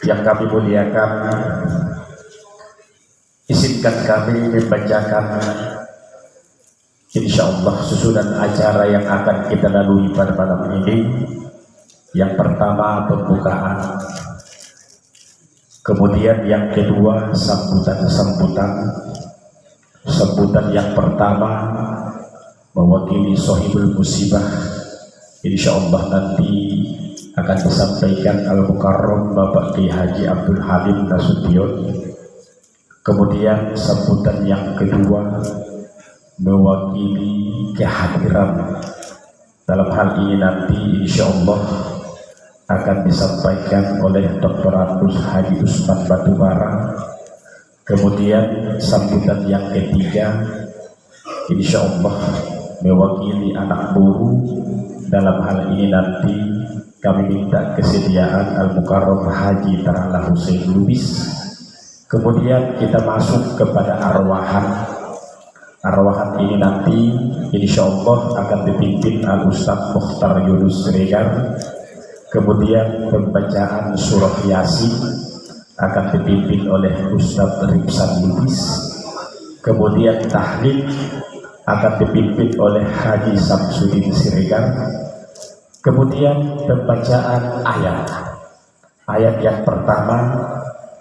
Yang kami muliakan, izinkan kami membacakan insyaallah susunan acara yang akan kita lalui pada malam ini. Yang pertama pembukaan, kemudian yang kedua sambutan yang pertama mewakili Sohibul Musibah, insyaallah nanti akan disampaikan Al-Mukarram Bapak Kiai Haji Abdul Halim Nasution. Kemudian sambutan yang kedua mewakili kehadiran dalam hal ini nanti insyaallah akan disampaikan oleh Dr. Anus Haji Usman Batubara. Kemudian sambutan yang ketiga insyaallah mewakili anak buruh. Dalam hal ini nanti kami minta kesediaan Al-Mukarram Haji Tarala Hussein Lubis. Kemudian kita masuk kepada arwahan ini nanti insyaallah akan dipimpin Al-Ustaz Mukhtar Yunus Siregar. Kemudian pembacaan surah Yasin akan dipimpin oleh Ustaz Ripsan Lubis. Kemudian tahlil akan dipimpin oleh Haji Samsudin Siregar. Kemudian pembacaan ayat yang pertama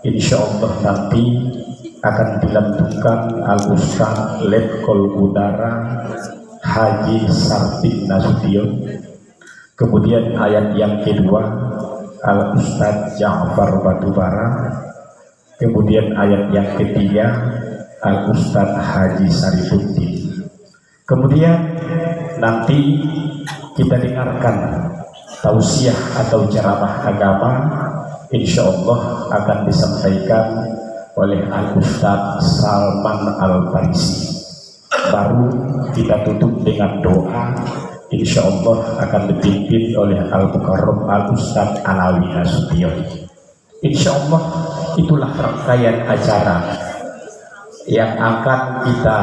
insyaallah nanti akan dilantunkan Al-Ustaz Letkol Udara Haji Sartin Nasution. Kemudian ayat yang kedua Al-Ustaz Ja'far Batubara. Kemudian ayat yang ketiga Al-Ustaz Haji Sarifuddin. Kemudian nanti kita dengarkan tausiah atau ceramah agama, insyaallah akan disampaikan oleh Al-Ustaz Salman Al-Farisi. Baru kita tutup dengan doa, insyaallah akan dipimpin oleh Al-Mukarram Al-Ustaz Alawi Nasution. Insyaallah itulah rangkaian acara yang akan kita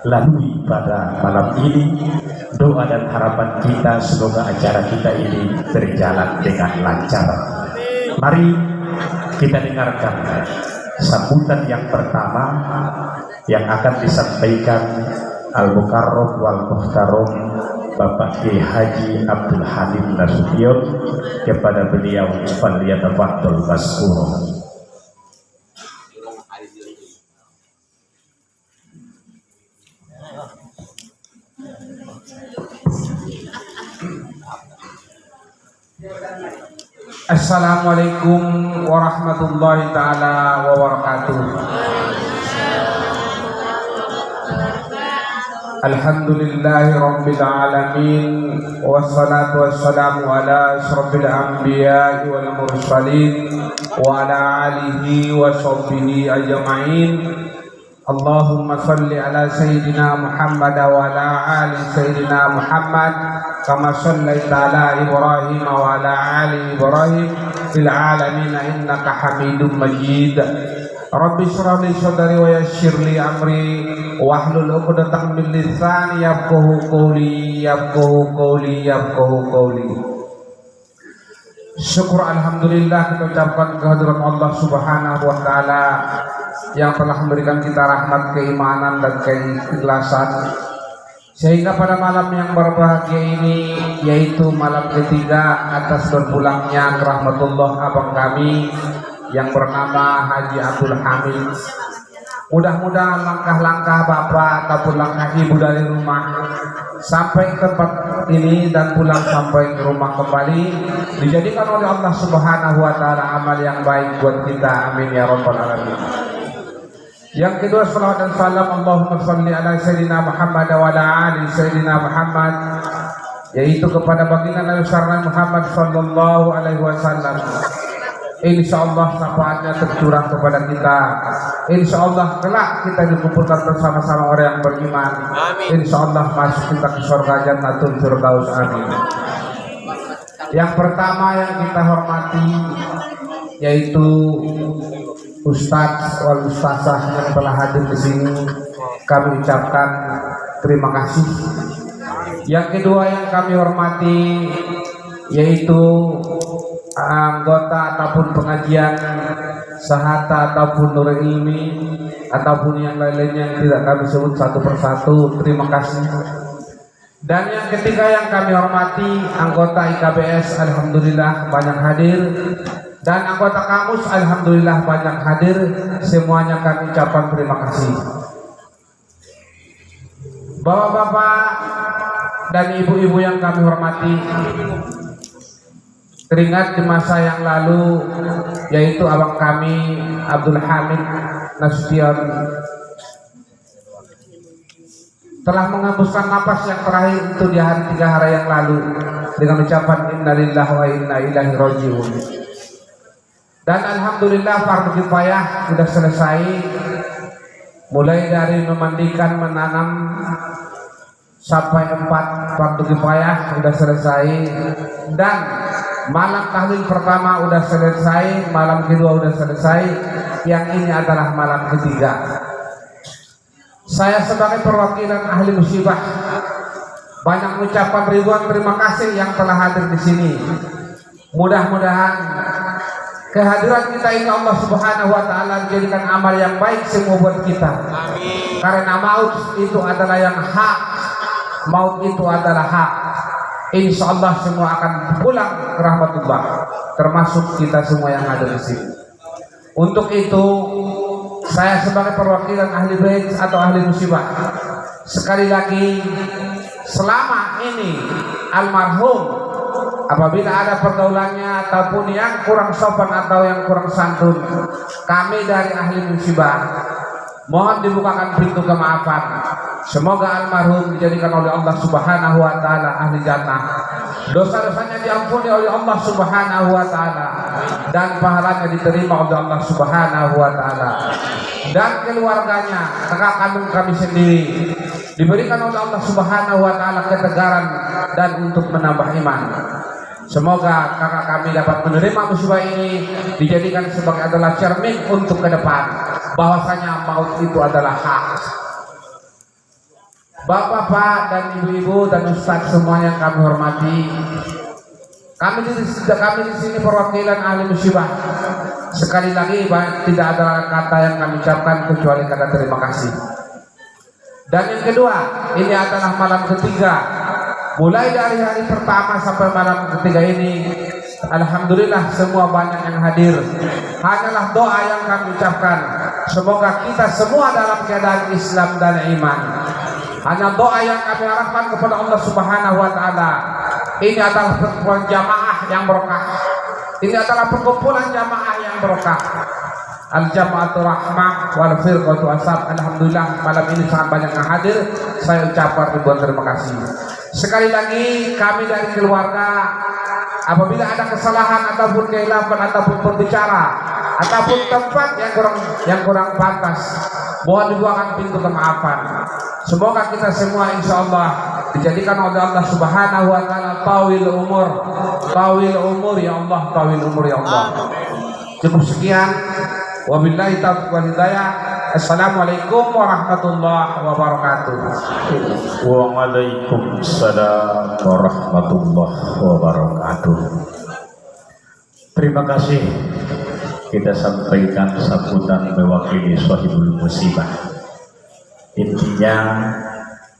lalui pada malam ini. Doa dan harapan kita semoga acara kita ini berjalan dengan lancar. Mari kita dengarkan sambutan yang pertama yang akan disampaikan Al-Mukarram wal Muhtaram Bapak Kiai Haji Abdul Halim Nasution. Kepada beliau falyatafaddal maskurun. Assalamualaikum warahmatullahi ta'ala wabarakatuh. Alhamdulillahi rabbil alamin, wassalatu wassalamu ala asyrafil anbiya'i wal mursalin wa ala alihi wa sahbihi ajma'in. Allahumma salli ala sayyidina Muhammad wa ala ali sayyidina Muhammad kama sallaita ala Ibrahim wa ala ali Ibrahim fil alamin innaka Hamidum Majid. Rabbi shrah li sadri wa yassir li amri wahlul 'uqdatam min lisani yafqahu qawli. Syukur alhamdulillah kita ucapkan kehadirat Allah Subhanahu wa taala yang telah memberikan kita rahmat keimanan dan keikhlasan, sehingga pada malam yang berbahagia ini, yaitu malam ketiga atas berpulangnya ke rahmatullah abang kami yang bernama Haji Abdul Hamid, mudah-mudahan langkah-langkah bapak ataupun langkah ibu dari rumah sampai ke tempat ini dan pulang sampai ke rumah kembali dijadikan oleh Allah Subhanahu wa taala amal yang baik buat kita, amin ya rabbal alamin. Yang kedua, salawat dan salam Allahumma shalli ala sayyidina Muhammad wa ala ali sayyidina Muhammad, yaitu kepada baginda Nabi Muhammad sallallahu alaihi wasallam. Insyaallah syafaatnya tercurah kepada kita. Insyaallah kelak kita dikumpulkan bersama-sama orang yang beriman. Insyaallah masuk kita ke surga Jannatul Firdaus, amin. Yang pertama yang kita hormati yaitu Ustadz wal Ustazah yang telah hadir di sini, kami ucapkan terima kasih. Yang kedua yang kami hormati yaitu anggota ataupun pengajian Sahata ataupun Nur Ilmi ataupun yang lain-lainnya yang tidak kami sebut satu persatu, terima kasih. Dan yang ketiga yang kami hormati anggota IKBS, alhamdulillah banyak hadir, dan anggota kamus alhamdulillah banyak hadir. Semuanya kami ucapkan terima kasih. Bapak-bapak dan ibu-ibu yang kami hormati, teringat di masa yang lalu, yaitu abang kami Abdul Hamid Nasution telah menghembuskan napas yang terakhir itu di hari 3 hari yang lalu dengan ucapan innalillahi wa inna ilaihi rajiun. Dan alhamdulillah fardu kifayah sudah selesai, mulai dari memandikan, menanam sampai 4 fardu kifayah sudah selesai, dan malam tahlil pertama sudah selesai, malam kedua sudah selesai, yang ini adalah malam ketiga. Saya sebagai perwakilan ahli musibah banyak mengucapkan ribuan terima kasih yang telah hadir di sini. Mudah-mudahan kehadiran kita ini Allah Subhanahu wa taala menjadikan amal yang baik semua buat kita. Amin. Karena maut itu adalah yang hak. Maut itu adalah hak. Insya Allah semua akan pulang ke rahmatullah, termasuk kita semua yang ada di sini. Untuk itu, saya sebagai perwakilan ahli bait atau ahli musibah, sekali lagi, selama ini almarhum apabila ada pergaulannya ataupun yang kurang sopan atau yang kurang santun, kami dari ahli musibah mohon dibukakan pintu kemaafan. Semoga almarhum dijadikan oleh Allah Subhanahu wa taala ahli jannah, dosa-dosanya diampuni oleh Allah Subhanahu wa taala, dan pahalanya diterima oleh Allah Subhanahu wa taala. Dan keluarganya, kakak kandung kami sendiri, diberikan oleh Allah Subhanahu wa taala ketegaran dan untuk menambah iman. Semoga kakak kami dapat menerima musibah ini, dijadikan sebagai adalah cermin untuk ke depan, bahwasanya maut itu adalah hak. Bapak-bapak dan ibu-ibu dan ustaz semua yang kami hormati, kami di sini perwakilan ahli musibah. Sekali lagi tidak ada kata yang kami ucapkan kecuali kata terima kasih. Dan yang kedua, ini adalah malam ketiga. Mulai dari hari pertama sampai malam ketiga ini, alhamdulillah semua banyak yang hadir. Hanyalah doa yang kami ucapkan, semoga kita semua dalam keadaan Islam dan iman. Hanya doa yang kami harapkan kepada Allah Subhanahu wa taala. Ini adalah perkumpulan jamaah yang berkah. Ini adalah perkumpulan jamaah yang berkah. Al-Jama'atul Rahmah wal Firqatu Asab. Alhamdulillah malam ini sangat banyak yang hadir. Saya ucapkan ribuan terima kasih. Sekali lagi kami dari keluarga, apabila ada kesalahan ataupun kehilafan ataupun berbicara ataupun tempat yang kurang pantas, mohon dibukakan pintu kemaafan. Semoga kita semua insya Allah dijadikan oleh Allah Subhanahu wa taala tawil umur ya Allah, tawil umur ya Allah. Cukup sekian, wabillahi taufiq wal hidayah. Assalamualaikum warahmatullahi wabarakatuh. Waalaikumsalam warahmatullahi wabarakatuh. Terima kasih kita sampaikan sambutan mewakili Shahibul Musibah. Intinya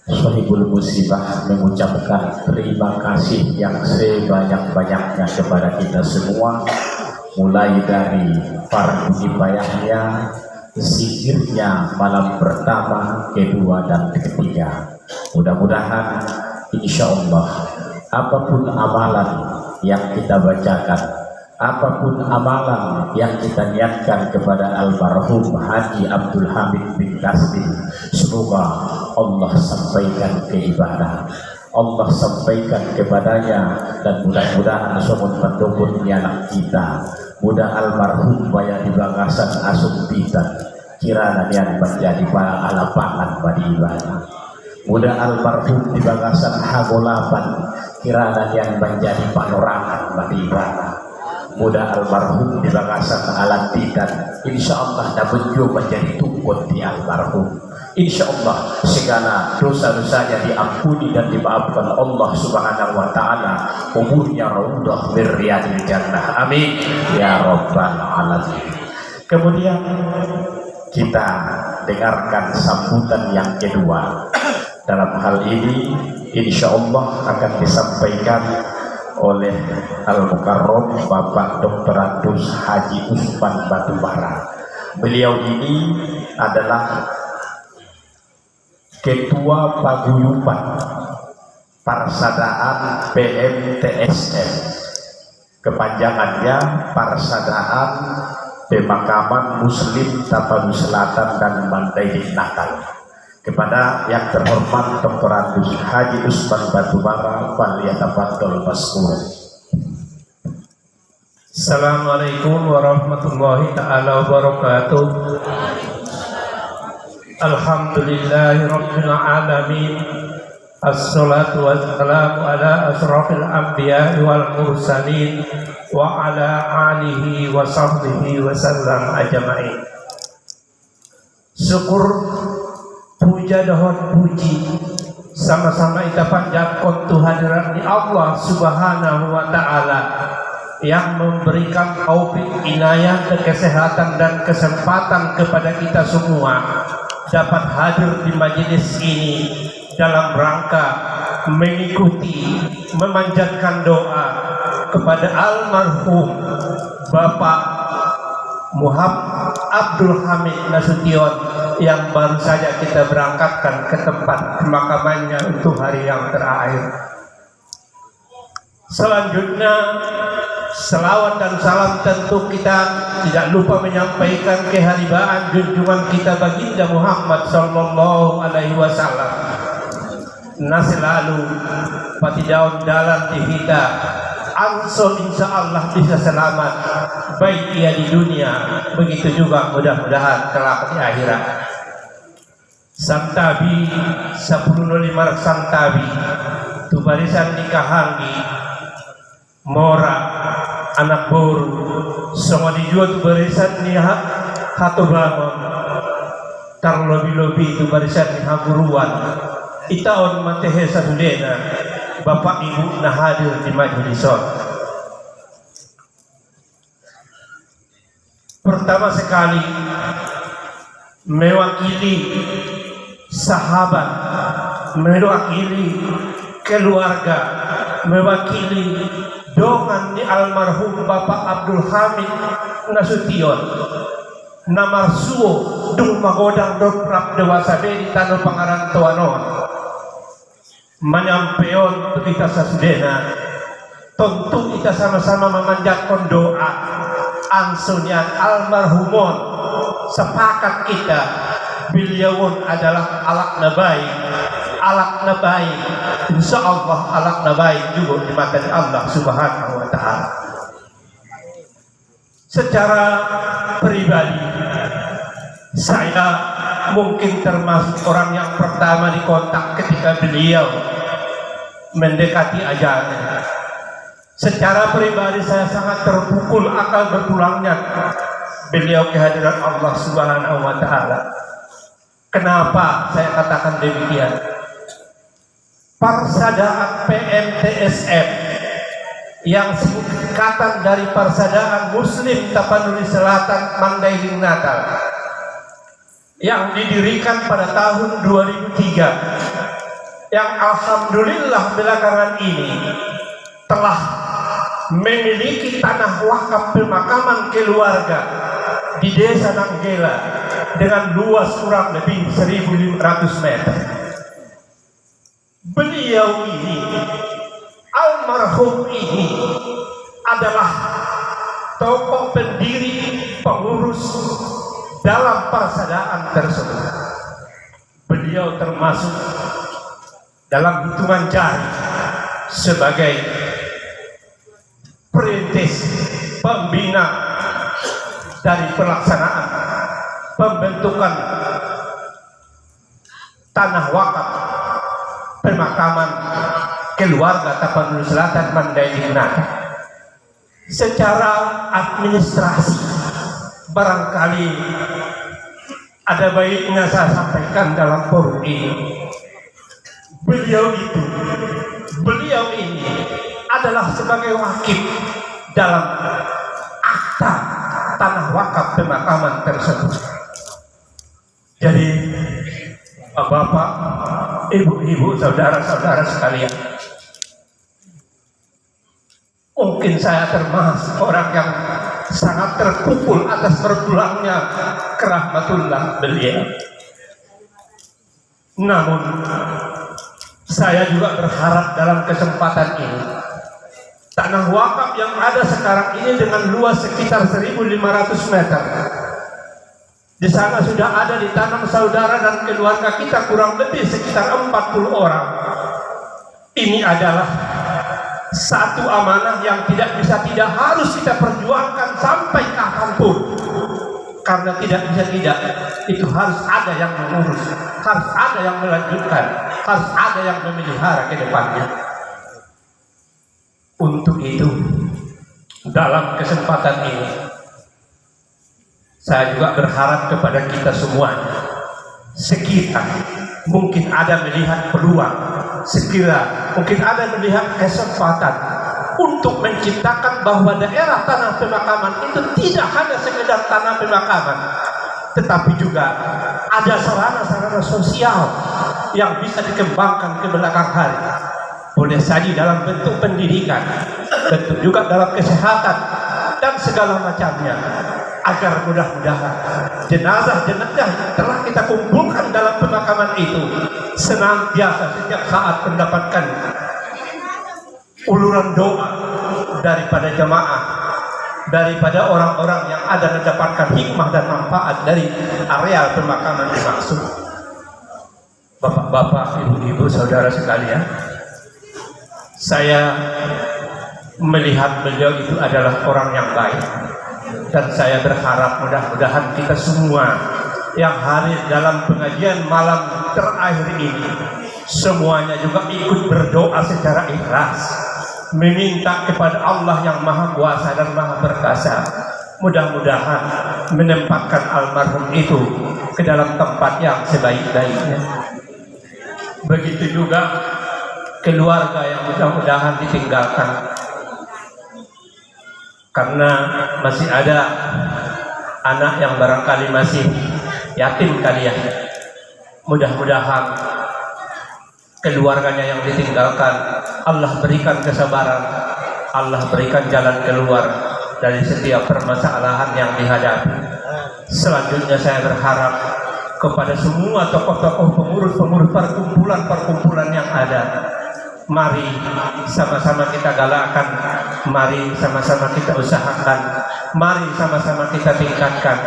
Shahibul Musibah mengucapkan terima kasih yang sebanyak-banyaknya kepada kita semua, mulai dari fardu kifayahnya, zikirnya malam pertama, kedua dan ketiga. Mudah-mudahan insya Allah apapun amalan yang kita bacakan, apapun amalan yang kita niatkan kepada almarhum Haji Abdul Hamid bin Taslim, semoga Allah sampaikan ke ibadah, Allah sampaikan kepadanya, dan mudah-mudahan sumut pendukun anak kita, mudah almarhum baya di bagasan asum pitan, kirana yang menjadi para alapangan badi ibadah. Mudah almarhum di bagasan hagolapan, kirana yang menjadi panorangan badi ibadah. Mudah almarhum di bagasan alat pitan, insya Allah dapat menjadi tukut di almarhum. insya Allah segala dosa-dosanya diampuni dan dimaafkan Allah Subhanahu wa Ta'ala. Umurnya raudhah min riyadil jannah, amin ya rabbal alamin. Kemudian kita dengarkan sambutan yang kedua. Dalam hal ini insya Allah akan disampaikan oleh Al-Mukarram Bapak Dr. Adus Haji Usman Batubara. Beliau ini adalah Ketua Paguyuban Parsadaan PMTSM, kepanjangannya Parsadaan Pemakaman Muslim Tapanuli Selatan dan Mandailing Natal. Kepada yang terhormat Dr. Adus Haji Usman Batubara, falyatafaddal maskur. Assalamualaikum warahmatullahi ta'ala wabarakatuh. Alhamdulillahi rabbil alamin. Assalatu wassalamu ala asrafil anbiya'i wal mursalin wa ala alihi wa sahbihi wa sallam ajma'in. Syukur, puja dan puji sama-sama kita panjatkan Tuhan Allah Subhanahu wa Ta'ala yang memberikan taufik, inayah, kesehatan dan kesempatan kepada kita semua dapat hadir di majelis ini dalam rangka mengikuti memanjatkan doa kepada almarhum Bapak Muhammad Abdul Hamid Nasution yang baru saja kita berangkatkan ke tempat pemakamannya untuk hari yang terakhir. Selanjutnya selawat dan salam tentu kita tidak lupa menyampaikan keharibaan junjungan kita baginda Muhammad sallallahu alaihi wasallam. Nah selalu pati daun dalam di kita ansor insya Allah bisa selamat, baik ia di dunia, begitu juga mudah-mudahan kelak di akhirat. Santabi 10.5 Santabi tu barisan nikahan di Mora anak baru semua dijual tu barisan ni hatu bangun tar lobi-lobi tu barisan ni haguruan itaon matehe sadudena bapak ibu nah hadir di majelis. Pertama sekali mewakili sahabat, mewakili keluarga, mewakili dongan di almarhum Bapak Abdul Hamid Nasution namarsuo dung magodang dobrap dewasa di tanah pangarantuanon menyampaikan untuk kita sesudena. Tentu kita sama-sama memanjatkan doa ansunian almarhumon. Sepakat kita beliau adalah alak nabai, insya Allah alak nabai juga di mata Allah Subhanahu wa Ta'ala. Secara pribadi saya mungkin termasuk orang yang pertama dikontak ketika beliau mendekati ajalnya. Secara pribadi saya sangat terpukul akan berpulangnya beliau kehadiran Allah Subhanahu wa Ta'ala. Kenapa saya katakan demikian? Parsadaan PMTSM yang singkatan dari Parsadaan Muslim Tapanuli Selatan Mandailing Natal yang didirikan pada tahun 2003, yang alhamdulillah belakangan ini telah memiliki tanah wakaf pemakaman keluarga di Desa Nanggela dengan luas kurang lebih 1.500 meter. Beliau ini, almarhum ini adalah tokoh pendiri pengurus dalam parsadaan tersebut. Beliau termasuk dalam hitungan jari sebagai perintis pembina dari pelaksanaan pembentukan tanah wakaf pemakaman keluarga Tapanuli Selatan Mandailing Natal. Secara administrasi barangkali ada baiknya saya sampaikan dalam forum ini. Beliau ini adalah sebagai wakil dalam akta tanah wakaf pemakaman tersebut. Jadi bapak, ibu-ibu, saudara-saudara sekalian, mungkin saya termasuk orang yang sangat terpukul atas berpulangnya ke rahmatullah beliau. Namun saya juga berharap dalam kesempatan ini, tanah wakaf yang ada sekarang ini dengan luas sekitar 1.500 meter, di sana sudah ada ditanam saudara dan keluarga kita kurang lebih sekitar 40 orang. Ini adalah satu amanah yang tidak harus kita perjuangkan sampai kapanpun. Karena tidak itu harus ada yang mengurus, harus ada yang melanjutkan, harus ada yang memelihara ke depannya. Untuk itu, dalam kesempatan ini, saya juga berharap kepada kita semuanya, sekitar mungkin ada melihat peluang, sekira mungkin ada melihat kesempatan untuk menciptakan bahwa daerah tanah pemakaman itu tidak hanya sekedar tanah pemakaman, tetapi juga ada sarana-sarana sosial yang bisa dikembangkan ke belakang hari. Boleh saja dalam bentuk pendidikan, bentuk juga dalam kesehatan dan segala macamnya, agar mudah-mudahan jenazah-jenazah yang telah kita kumpulkan dalam pemakaman itu senantiasa setiap saat mendapatkan uluran doa daripada jamaah, daripada orang-orang yang ada mendapatkan hikmah dan manfaat dari area pemakaman dimaksud. Bapak-bapak, ibu-ibu, saudara sekalian, saya melihat beliau itu adalah orang yang baik, dan saya berharap mudah-mudahan kita semua yang hadir dalam pengajian malam terakhir ini semuanya juga ikut berdoa secara ikhlas, meminta kepada Allah yang Maha Kuasa dan Maha Perkasa, mudah-mudahan menempatkan almarhum itu ke dalam tempat yang sebaik-baiknya. Begitu juga keluarga yang mudah-mudahan ditinggalkan, karena masih ada anak yang barangkali masih yatim kali ya. Mudah-mudahan keluarganya yang ditinggalkan, Allah berikan kesabaran, Allah berikan jalan keluar dari setiap permasalahan yang dihadapi. Selanjutnya saya berharap kepada semua tokoh-tokoh pengurus-pengurus perkumpulan-perkumpulan yang ada, mari sama-sama kita galakkan, mari sama-sama kita usahakan, mari sama-sama kita tingkatkan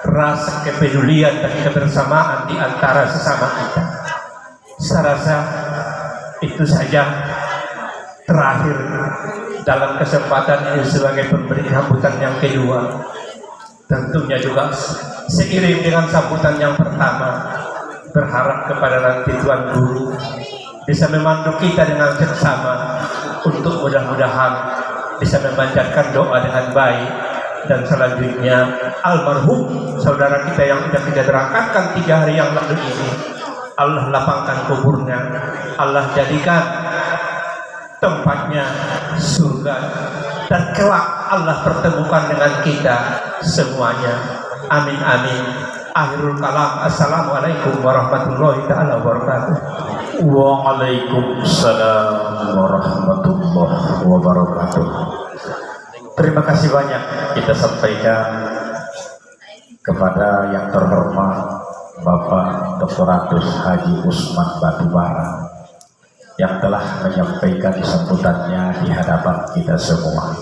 rasa kepedulian dan kebersamaan di antara sesama kita. Saya rasa itu saja terakhir dalam kesempatan ini sebagai pemberi sambutan yang kedua. Tentunya juga seiring dengan sambutan yang pertama, berharap kepada nanti Tuan Guru bisa memandu kita dengan seksama untuk mudah-mudahan bisa memanjatkan doa dengan baik. Dan selanjutnya almarhum saudara kita yang sudah kita berangkatkan 3 hari yang lalu ini, Allah lapangkan kuburnya, Allah jadikan tempatnya surga, dan kelak Allah pertemukan dengan kita semuanya. Amin amin. Akhirul kalam. Assalamualaikum warahmatullahi taala wabarakatuh. Waalaikumsalam warahmatullahi wabarakatuh. Terima kasih banyak kita sampaikan kepada yang terhormat Bapak Dr. Haji Usman Batubara yang telah menyampaikan sambutannya di hadapan kita semua.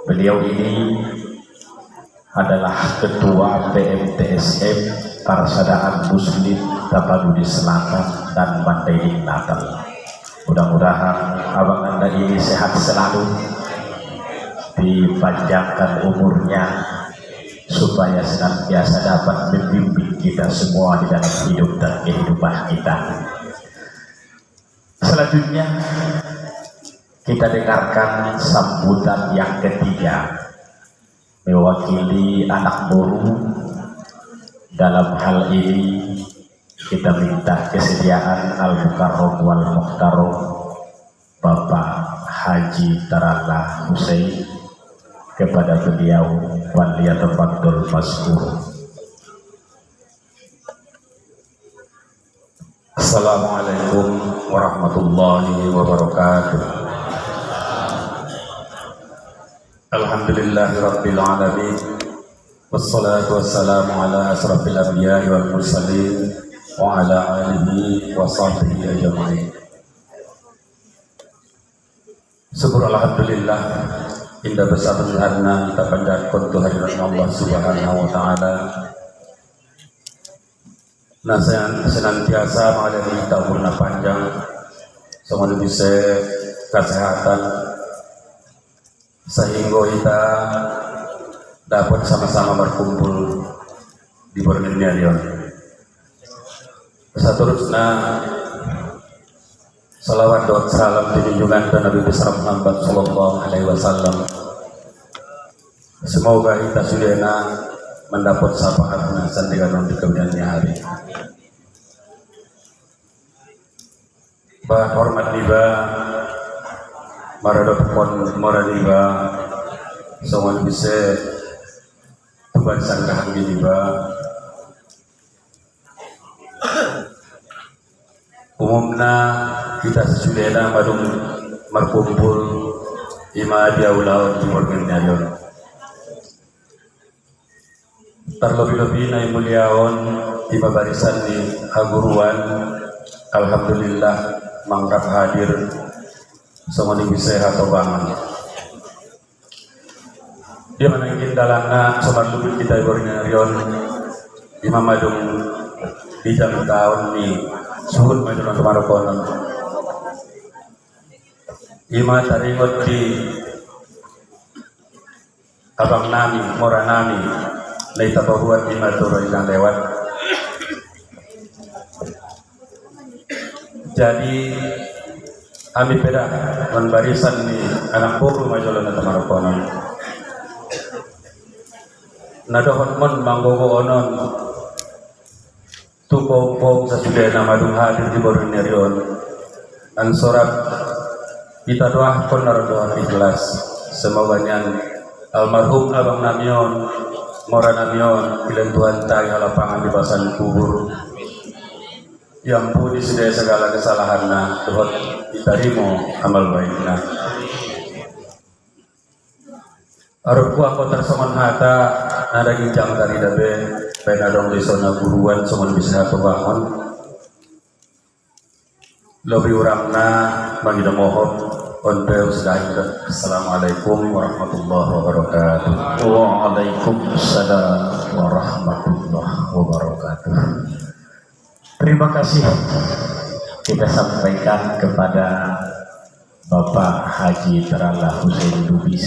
Beliau ini adalah Ketua PMTSM Persaudaraan Muslim Tapanuli Selatan dan Mandailing Natal. Mudah-mudahan abang anda ini sehat selalu, dipanjangkan umurnya, supaya senantiasa dapat membimbing kita semua di dalam hidup dan kehidupan kita. Selanjutnya kita dengarkan sambutan yang ketiga mewakili anak baru Dalam hal ini kita minta kesediaan Al-Mukarram wal Muhtaram Bapak Haji Taralla Husein kepada beliau waliyatafaddal mazkur. Assalamualaikum warahmatullahi wabarakatuh. Alhamdulillahirabbil alamin. Wassalatu wassalamu ala asrafil anbiya'i wal mursalin wa ala alihi wa sahbihi ajma'in. Syukur alhamdulillah indah besar harna kita panjatkan kehadiran Allah Subhanahu wa taala. Nah, senantiasa mengalami kita umurna panjang, semoga bisa kesehatan, sehingga kita dapat sama-sama berkumpul di Borneo. Seterusnya, salawat dan salam dijunjungan ke Nabi besar Muhammad Sallallahu Alaihi Wasallam. Semoga kita sudah mendapat syafaatnya sandikan di kemudian hari. Bah hormat niba, maradopon moraniba, semua bisa tuban sangkahan niba. Umumnya kita sesudahnya madung berkumpul ima dia ulah di Borneo. Terlebih-lebih naik muliawan ima barisan di haguruan, alhamdulillah mangkap hadir semua bisa atau bangun. Dia menangin dalana sobat lubuk kita Borneo ima madung di jam tahun ni suhun madung kemarin konon. Ima taringot di abang nami, mora nami. Laita bahuat lima turun yang lewat. Jadi kami beda membarisan ni anak buru majulah nanti marokonon. Nadohon mon manggogo onon. Tukong sesudah nama dung hadir di Borneo. Ansorat kita doakan narodoa ikhlas. Semoga nyan almarhum abang namion. Mora namion bilang Tuhan tayo lapangan di basan kubur yang puni sudah segala kesalahan na Tuhan ditarimo amal baiknya. Arupku aku tersoman hata nada gincang dari dabe penadong di zona guruan somon bisa kebangun lebih urangna bagi mohon. Assalamualaikum warahmatullahi wabarakatuh. Waalaikumsalam warahmatullahi wabarakatuh. Terima kasih kita sampaikan kepada Bapak Haji Taralla Husein Lubis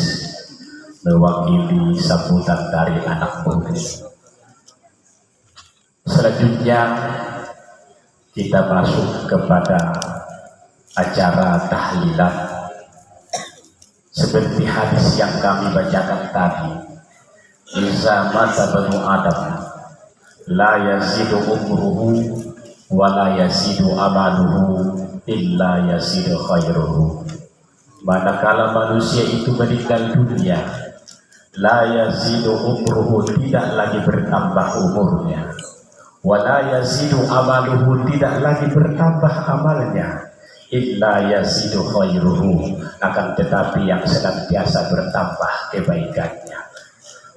mewakili sambutan dari anak buah. Selanjutnya kita masuk kepada acara tahlilan. Seperti hadis yang kami bacakan tadi, Iza mata banu Adam la yazidu umruhu wa la yazidu amaluhu illa yazidu khairuhu. Manakala manusia itu meninggal dunia, la yazidu umruhu, tidak lagi bertambah umurnya, wa la yazidu amaluhu, tidak lagi bertambah amalnya, illa yazidu khairuhu, akan tetapi yang senantiasa bertambah kebaikannya.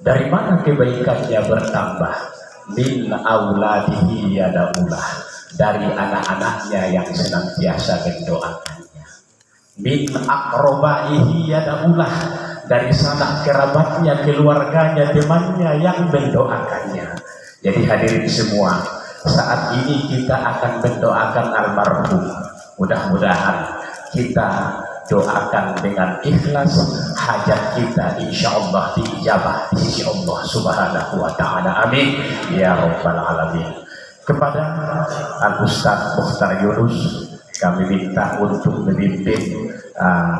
Dari mana kebaikannya bertambah? Min auladihi yadaulah, dari anak-anaknya yang senantiasa mendoakannya. Min akrobaihi yadaulah, dari sanak kerabatnya, keluarganya, temannya yang mendoakannya. Jadi hadirin semua, saat ini kita akan mendoakan almarhum. Mudah-mudahan kita doakan dengan ikhlas, hajat kita insyaallah diijabah di sisi Allah Subhanahu wa taala. Amin ya rabbal alamin. Kepada Al Ustaz Mukhtar Yunus kami minta untuk memimpin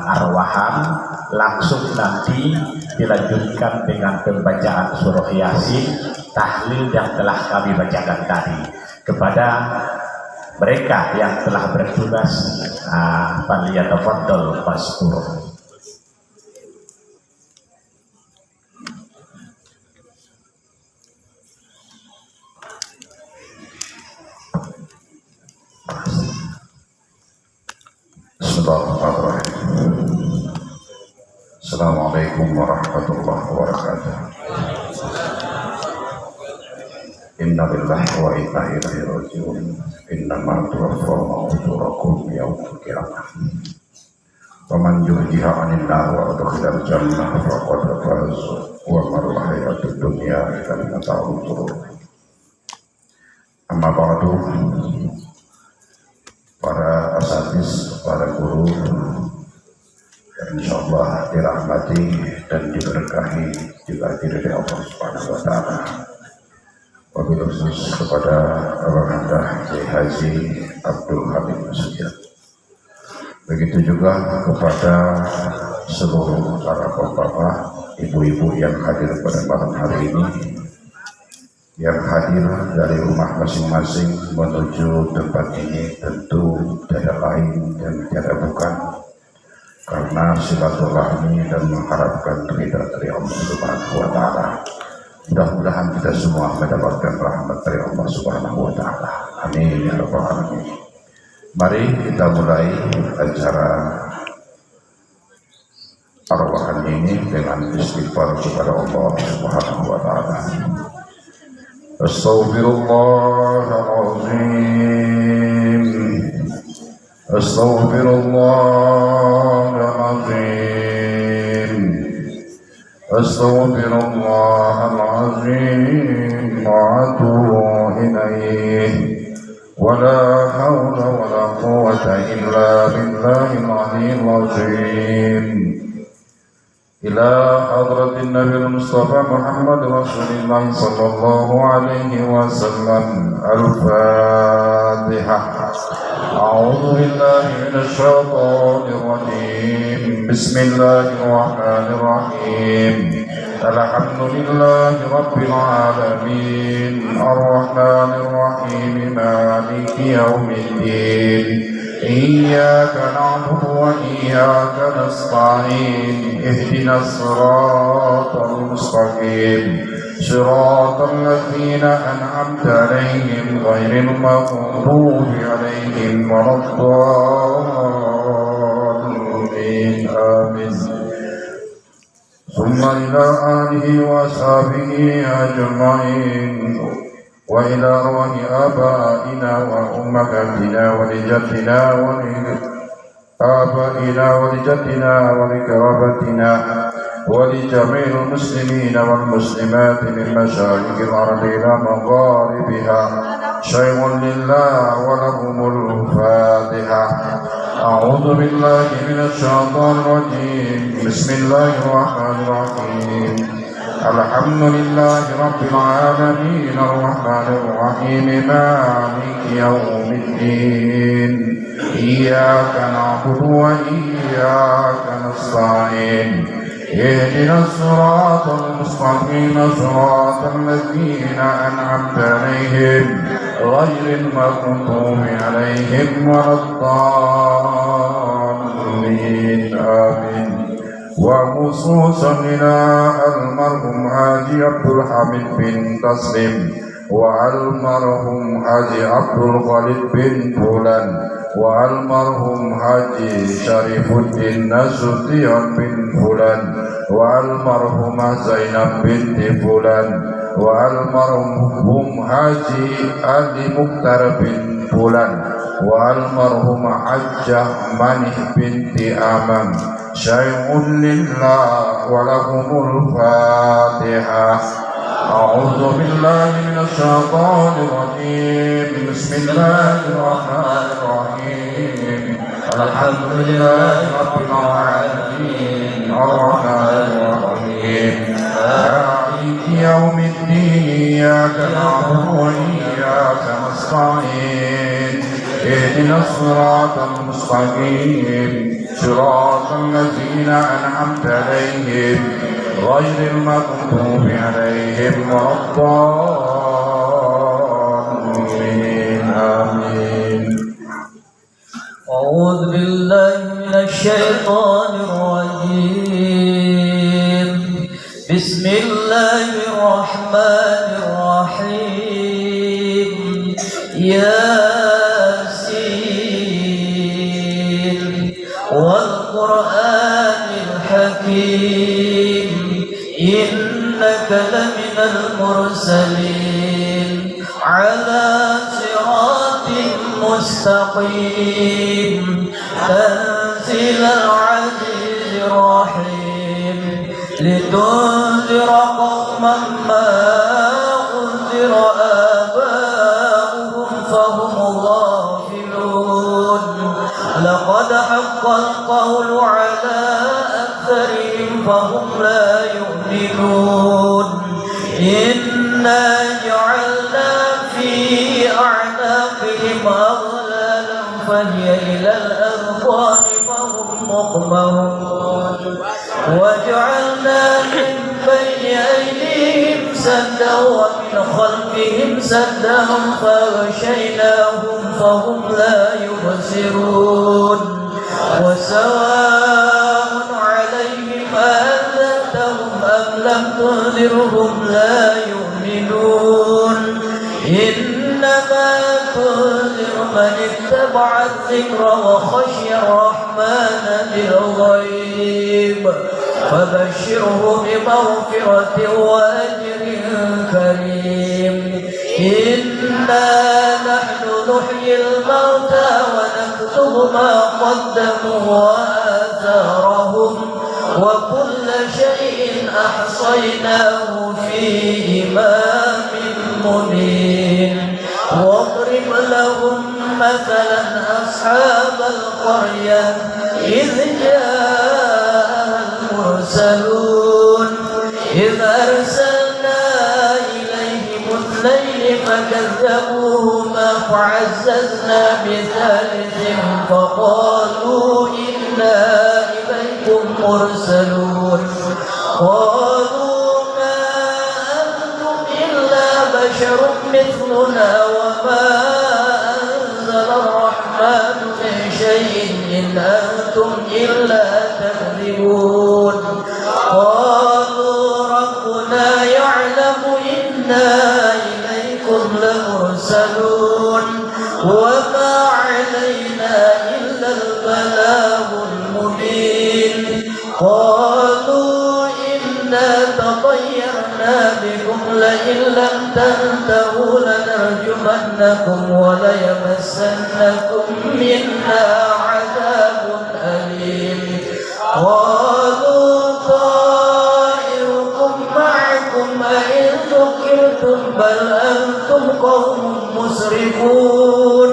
arwahan. Langsung nanti dilanjutkan dengan pembacaan surah Yasin, tahlil yang telah kami bacakan tadi. Kepada mereka yang telah bertugas, falyatafaddal maskur. Bismillahirrahmanirrahim. Assalamualaikum warahmatullahi wabarakatuh. Inna lillahi wa inna ilaihi raji'un. Innama tuwaffawna ujurakum yawmal qiyamah. Wa man yuhjiha 'anil nar wa adkhilal jannah faqad faz wa mal hayatud dunya illa mata'ul ghurur. Amma ba'du, para asatidz, para guru yang insyaallah dirahmati dan diberkahi juga dari Allah Subhanahu wa taala. Wabil khusus kepada Baginda Haji Abdul Hamid Nasution. Begitu juga kepada seluruh para bapak, ibu-ibu yang hadir pada malam hari ini, yang hadir dari rumah masing-masing menuju tempat ini tentu tiada lain dan tiada bukan karena silaturahmi dan mengharapkan ridha dari Allah Subhanahu wa taala. Mudah-mudahan kita semua mendapatkan rahmat dari Allah Subhanahu wa taala. Amin ya rabbal alamin. Mari kita mulai acara arwahan ini dengan istighfar kepada Allah Subhanahu wa taala. Astaghfirullahalazim. Astaghfirullahalazim. Astaghfirullahalazim wa atubu ilaih. Wala hawla wala quwwata illa billahil aliyyil azim. إلى حضرة النبي المصطفى محمد رسول الله صلى الله عليه وسلم. الفاتحة. أعوذ بالله من الشيطان الرجيم. بسم الله الرحمن الرحيم. الحمد لله رب العالمين الرحمن الرحيم مالك يوم الدين. إياك نعبد وإياك نستعين. اهدنا الصراط المستقيم صراط الذين أنعمت عليهم غير المغضوب عليهم ولا الضالين. آمين. ثم إلى آله وأصحابه أجمعين وإلى أرواح آبائنا وأمهاتنا ولجدنا ولقرابتنا ولجميع المسلمين والمسلمات من مشارق الأرض إلى مغاربها. شيء لله ولهم الفاتحة. أعوذ بالله من الشيطان الرجيم. بسم الله الرحمن الرحيم. الحمد لله رب العالمين الرحمن الرحيم مالك يوم الدين. إياك نعبد وإياك نستعين. اهدنا الصراط المستقيم صراط الذين أنعمت عليهم غير المغضوب عليهم ولا الضالين. آمين. وخصوصا إلى المرحوم حاجي عبد الحميد بن تسليم والمرحوم حاجي عبد الخالد بن فلان والمرحوم حاجي شريف الدين نسوtion بن فلان والمرحومة زينب بنت فلان والمرحوم حاجي علي مختار بن فلان والمرحوم حجة مني بنت أمام. شيء لله ولهم الفاتحة. أعوذ بالله من الشيطان الرجيم. بسم الله الرحمن الرحيم. الحمد لله رب العالمين الرحمن الرحيم مالك يوم الدين. إياك نعبد وإياك نستعين. اهدنا الصراط المستقيم صراط الذين أنعمت عليهم غير المغضوب عليهم ولا الضالين آمين. أعوذ بالله من الشيطان الرجيم. بسم الله الرحمن الرحيم. ياسين والقرآن الحكيم إنك لمن المرسلين على صراط مستقيم تنزيل العزيز الرحيم لتنذر قوما ما أنذر آباؤهم فهم غافلون لقد حق القول على أكثرهم فهم لا يؤمنون إنا جعلنا في أعناقهم أغلالا فهي إلى الأذقان فهم مقمحون وجعلنا من بين أيديهم سدا ومن خلفهم سدا فغشيناهم فهم لا يبصرون وسواء عليهم أأنذرتهم أم لم تنذرهم لا يؤمنون إنما تنذر من اتبع الذكر وخشي الرحمن بالغيب فبشره بمغفرة وأجر كريم. إنا نحن نحيي الموتى ونكتب ما قدموا وآثارهم وكل شيء أحصيناه في إمام مبين. واضرب لهم مثلا أصحاب القرية إذ جاءها المرسلون إذ أرسلنا إليهم اثنين فكذبوهما فعززنا بثالث فقالوا إنا إليكم مرسلون قالوا ما أنتم إلا بشر مثلنا وما أنزل الرحمن من شيء إن أنتم إلا تكذبون قالوا ربنا يعلم إنا إليكم لمرسلون وما علينا إلا البلاغ المبين. قالوا إنا تطيرنا بكم لئن لم تنتهوا لنرجمنكم وليمسنكم منا عذاب أليم. قالوا طائركم معكم أئن ذكرتم بل أنتم قوم مسرفون.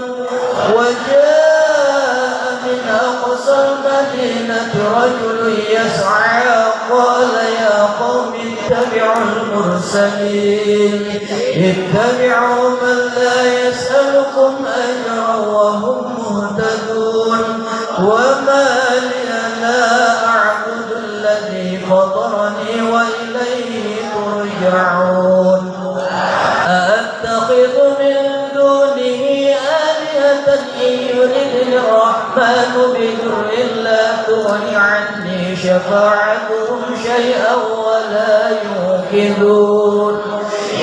وجاء من أقصى المدينة رجل يسعى قال يا قوم اتبعوا المرسلين اتبعوا من لا يسألكم أجرا وهم مهتدون. وما لي لا أعبد الذي فطرني وإليه ترجعون. أأتخذ من دونه آلهة إن يردني الرحمن بضر لا تغن عني شفاعتهم شيئا ولا ينقذون.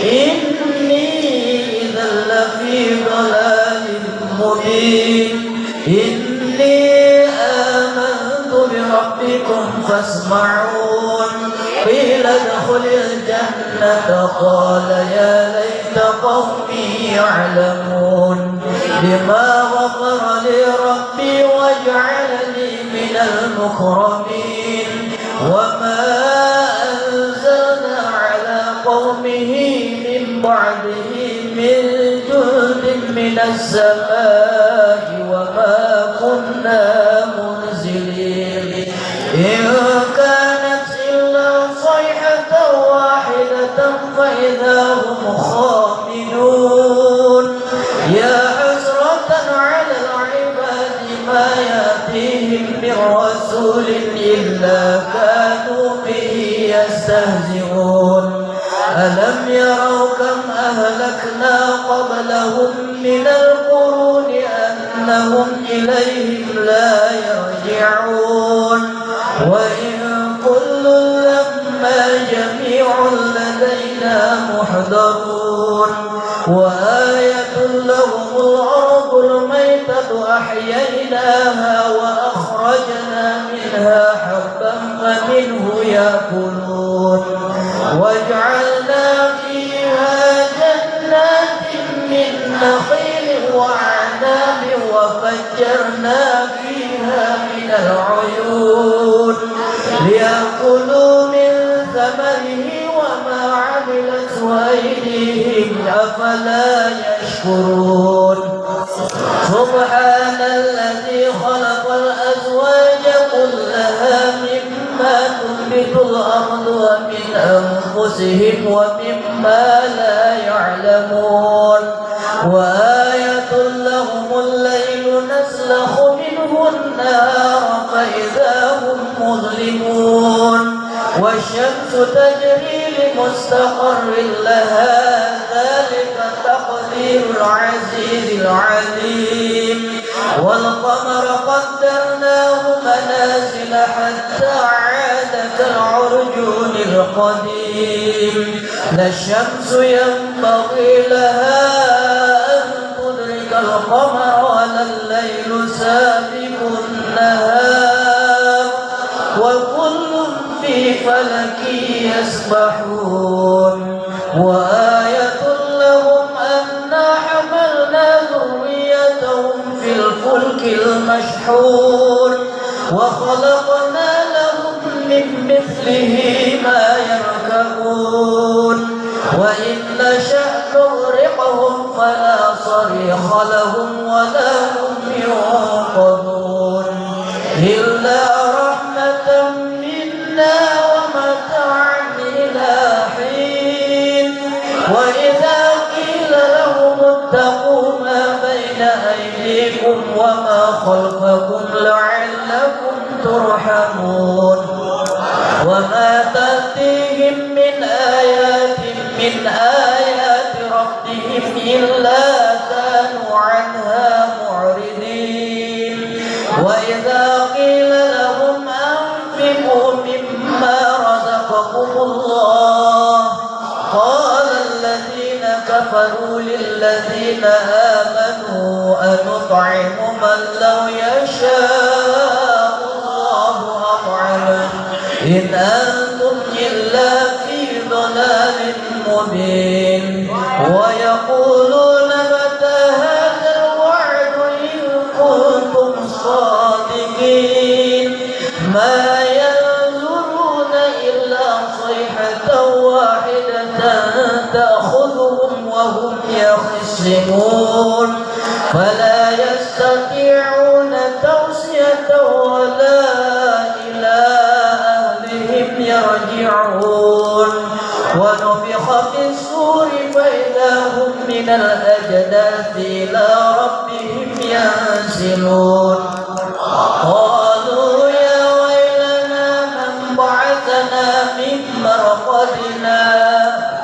إني إذا لفي ضلال مبين. إني آمنت بربكم فاسمعون. قيل ادخل الجنة قال يا ليت قومي يعلمون بما غفر لي ربي وجعلني من المكرمين. وما أنزلنا على قومه من بعده من جند من السماء وما كنا منزلين. إن كانت إلا صيحة واحدة فإذا هم خامدون. يا حسرة على يرجعون ألم يروا كم أهلكنا قبلهم من القرون أنهم إليهم لا يرجعون وإن كل لما جميع لدينا محضرون وآية لهم الأرض الميتة أحييناها وأخرجنا منها حبا فمنه يأكلون وجعلنا فيها جنات من نخيل وأعناب وفجرنا فيها من العيون ليأكلوا من ثمره وما عملته أيديهم أفلا يشكرون سبحان الذي خلق الأزواج كلها مما تنبت الأرض ومن أنفسهم ومما لا يعلمون وآية لهم الليل نسلخ منه النهار فإذا هم مظلمون والشمس تجري لمستقر لها ذلك تقدير العزيز العليم والقمر قدرناه منازل حتى عاد كالعرجون القديم لا الشمس ينبغي لها أن تدرك القمر ولا الليل سابق النهار وكل في فلك يسبحون وآية لهم أنا حملنا ذريتهم في الفلك المشحون وخلقنا لهم من مثله ما يركبون وإن نشأ نغرقهم فلا صريخ لهم ولا هم ينقذون إلا رحمة منا ومتاعا إلى حين وإذا قيل لهم اتقوا ما بين أيديكم وما خلفكم لعلكم ترحمون وما تأتيهم من آيات ربهم إلا كانوا عنها معرضين وإذا قيل لهم أنفقوا مما رزقكم الله قال الذين كفروا للذين آمنوا أنطعم من لو يشاء الله أطعمه إن أنتم إلا في ضلال مبين ويقولون متى هذا الوعد إن كنتم صادقين ما ينظرون إلا صيحة واحدة تأخذهم وهم يخصمون فلا يستطيعون توصية ولا إلى أهلهم يرجعون ونفخ في الصور فإذا هم من الأجداث إلى ربهم ينسلون قالوا يا ويلنا من بعثنا من مرقدنا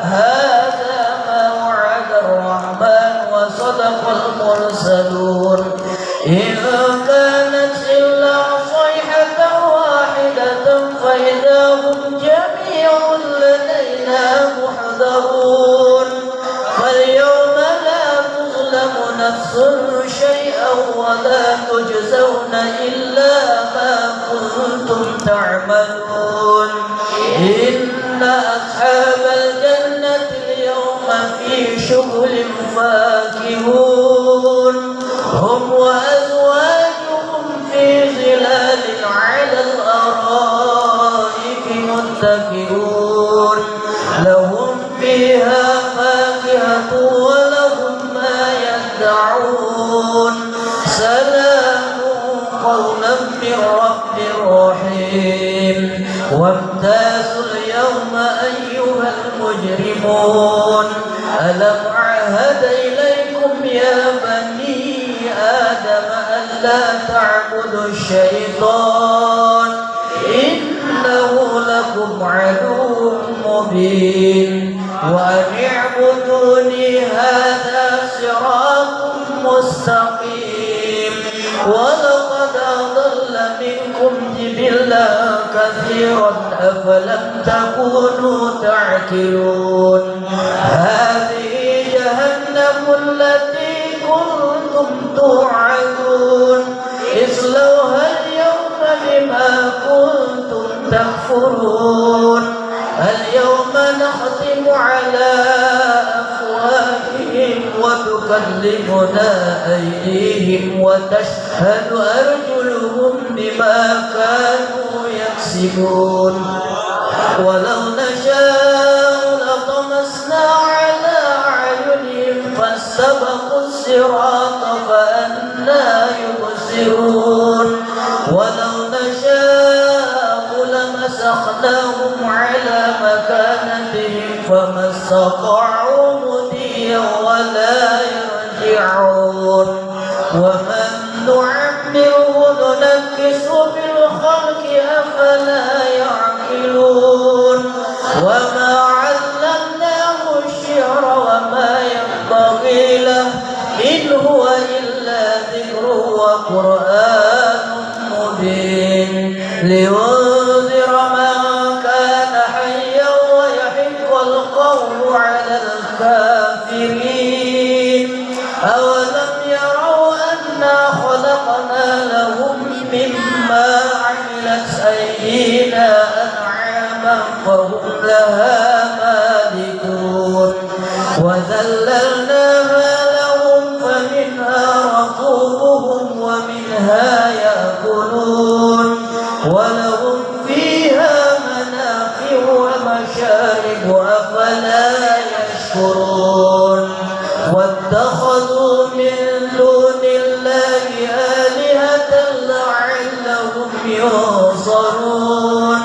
هذا ما وعد الرحمن وصدق المرسلون إن كانت إلا صيحة واحدة فإذا هم جميع لدينا محضرون فاليوم لا تظلم نفس شيئا ولا تجزون إلا ما كنتم تعملون إن أصحاب الجنة اليوم في شغل فاكهون هم وأزواجهم في ظلال على الأرائك متكئون لهم فيها فاكهة ولهم ما يدعون سلام قولا من رب رحيم وامتازوا اليوم أيها المجرمون ألم أعهد إليكم يا بني آدم ألا تعبدوا الشيطان إنه لكم عدو مبين وأن اعبدوني هذا صراط مستقيم ولقد أضل منكم جبلا كثيرا أفلم تكونوا تعقلون هذه جهنم التي كنتم توعدون اصلوها اليوم بما كنتم تكفرون اليوم نختم على أفواههم وتكلمنا أيديهم وتشهد أرجلهم بما كانوا يكسبون ولو نشاء لطمسنا على أعينهم فاستبقوا الصراط فأنى يبصرون ولو نشاء لمسخناهم على مكانتهم فما استطاعوا مضيا ولا يرجعون ومن نعمره ننكسه في الخلق أفلا يعقلون وما علمناه الشعر وما ينبغي له إن هو إلا ذكر وقرآن مبين لينذر من كان حيا ويحق القول على الكافرين أولم يروا أنا خلقنا لهم مما عملت أيدينا أنعاما فهم لها مالكون وذللناها لهم فمنها ركوبهم ومنها يأكلون ولهم فيها منافع ومشارب أفلا يشكرون واتخذوا من دون الله آلهة لعلهم ينصرون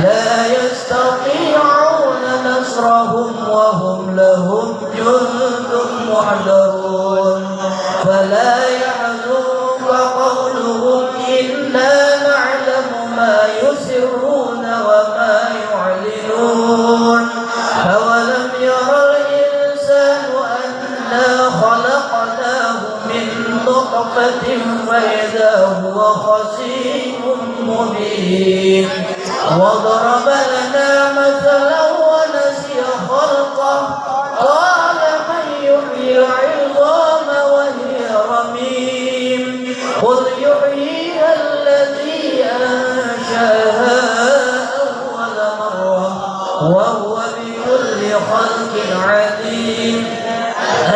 لا يستطيعون نصرهم وهم لهم جند محضرون فلا يحزنك قولهم إنا نعلم ما يسرون وما يعلنون أولم يرى الإنسان أنا خلقناه من نطفة فإذا هو خصيم مبين وضرب لنا مثلا ونسي خلقه قال من يحيي العظام وهي رميم قل يحييها الذي أنشاها أول مرة وهو بكل خلق عليم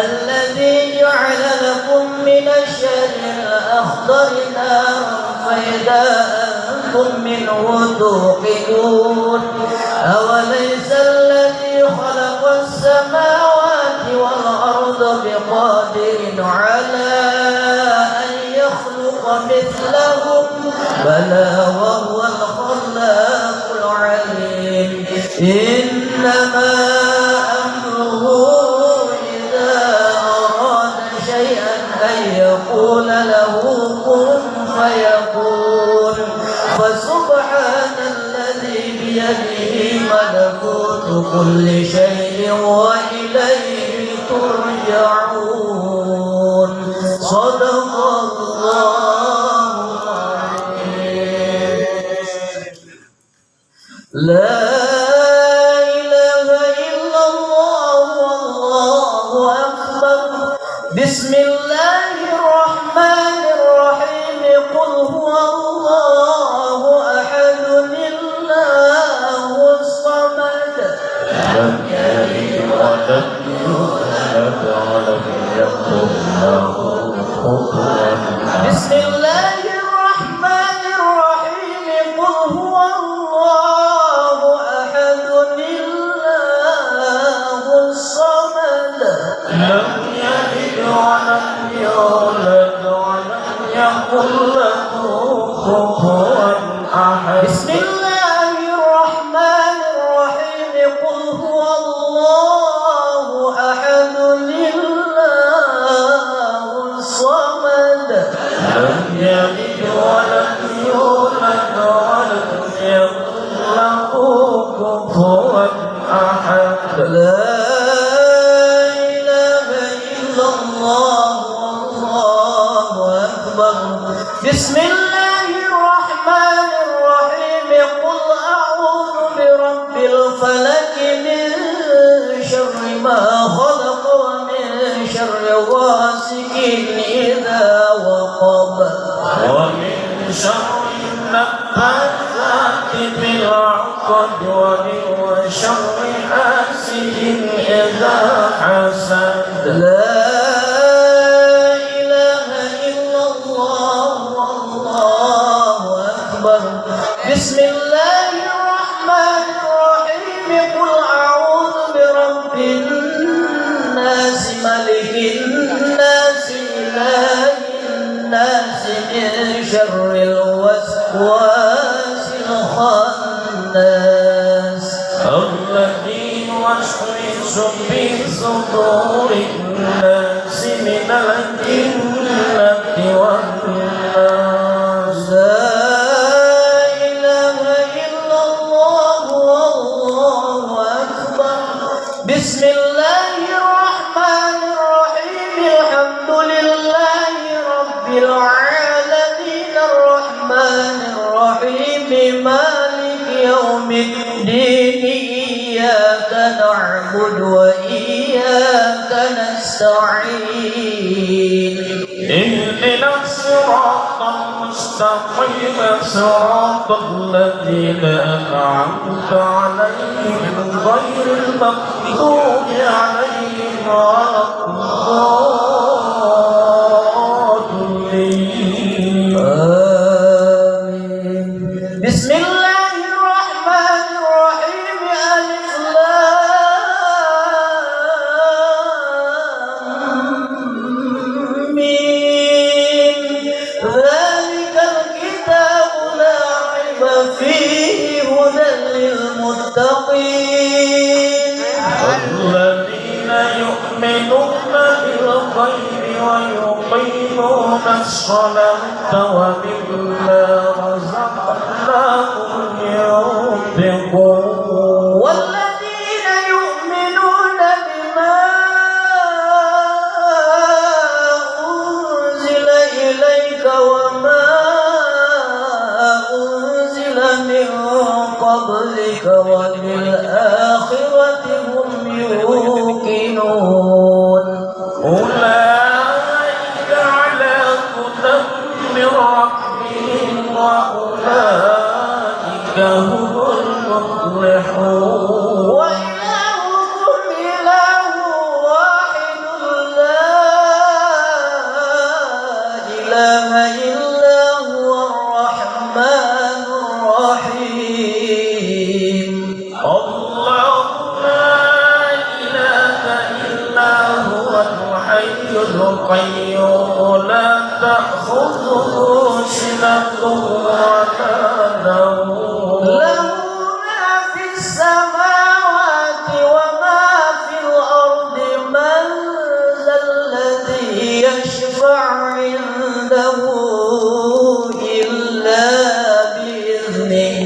الذي جعل لكم من الشجر الأخضر نارا فإذا أنتم منه توقدون أوليس الذي خلق السماوات والأرض بقادر على أن يخلق مثلهم بلى وهو الخلاق العليم إنما أمره إذا أراد شيئا أن يقول له كن فيكون فسبحان الذي بيده ملكوت كل شيء وإليه ترجعون صدق الله العظيم لا إله إلا الله والله أكبر بسم الله الرحمن الرحيم قل هو الله أحد الله الصمد لم يلد ولم يولد ولم يكن له كفوا بسم الله الرحمن الرحيم قل هو الله أحد الله الصمد لم يلد ولم يولد ولم يكن له كفوا أحد بسم الله الرحمن الرحيم قل هو الله أحد الله الصمد لا إله إلا الله والله أكبر بسم الله الرحمن الرحيم قل أعوذ برب الفلك من شر ما خلق ومن شر غاسق إذا وقب ومن شر النفاثات في العقد ومن شر حاسد إذا حسد لا إله إلا الله والله أكبر بسم الله الرحمن الرحيم قل أعوذ برب الناس ملك الناس إله الناس من شر الوسواس الخناس الذي يوسوس في صدور الناس من الجنة والناس لا إله إلا الله والله أكبر بسم الله الرحمن الرحيم الحمد لله رب العالمين الرحمن الرحيم مالك يوم الدين إياك نعبد وإياك نستعين اهدنا الصراط المستقيم صراط الذين أنعمت عليهم غير المغضوب عليهم ولا الضالين آمين بسم الله الرحمن الرحيم ألف لام ميم ذلك الكتاب لا ريب فيه هدى للمتقين الذين يؤمنون بالغيب ويقيمون الصلاة ومما رزقناهم ينفقون والذين يؤمنون بما أنزل إليك وما أنزل من قبلك وبالآخرة هم يوقنون أولئك على هدى من ربهم وأولئك هم المفلحون وإلهكم إله واحد لا إله إلا هو الرحمن الرحيم الله لا إله إلا هو الحي القيوم لا تأخذه سنة ولا نوم له ما في السماوات وما في الأرض من ذا الذي يشفع عنده إلا بإذنه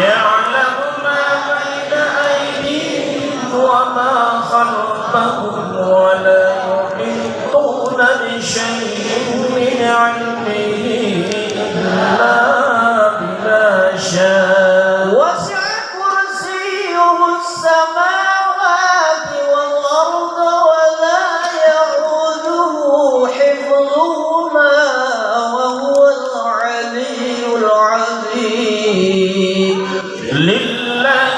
يعلم ما بين أيديهم وما خلفهم ولا يحيطون بشيء من علمه إلا بما شاء وسع كرسيه السماوات والأرض ولا يئوده حفظهما وهو العلي العظيم لله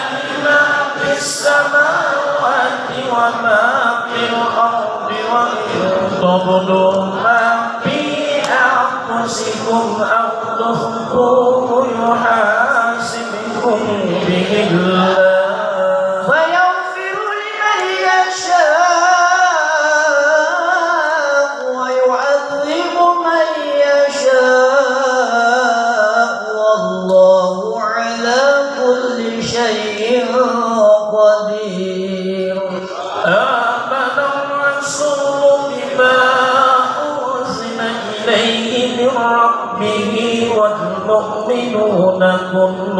ما في السماوات وما في الأرض وإن تبدوا ما في أنفسكم أو تخفوه يحاسبكم به الله فيغفر لمن يشاء ويعذب من يشاء والله على كل شيء قدير آمن الرسول بما أنزل إليه من ربه والمؤمنون كل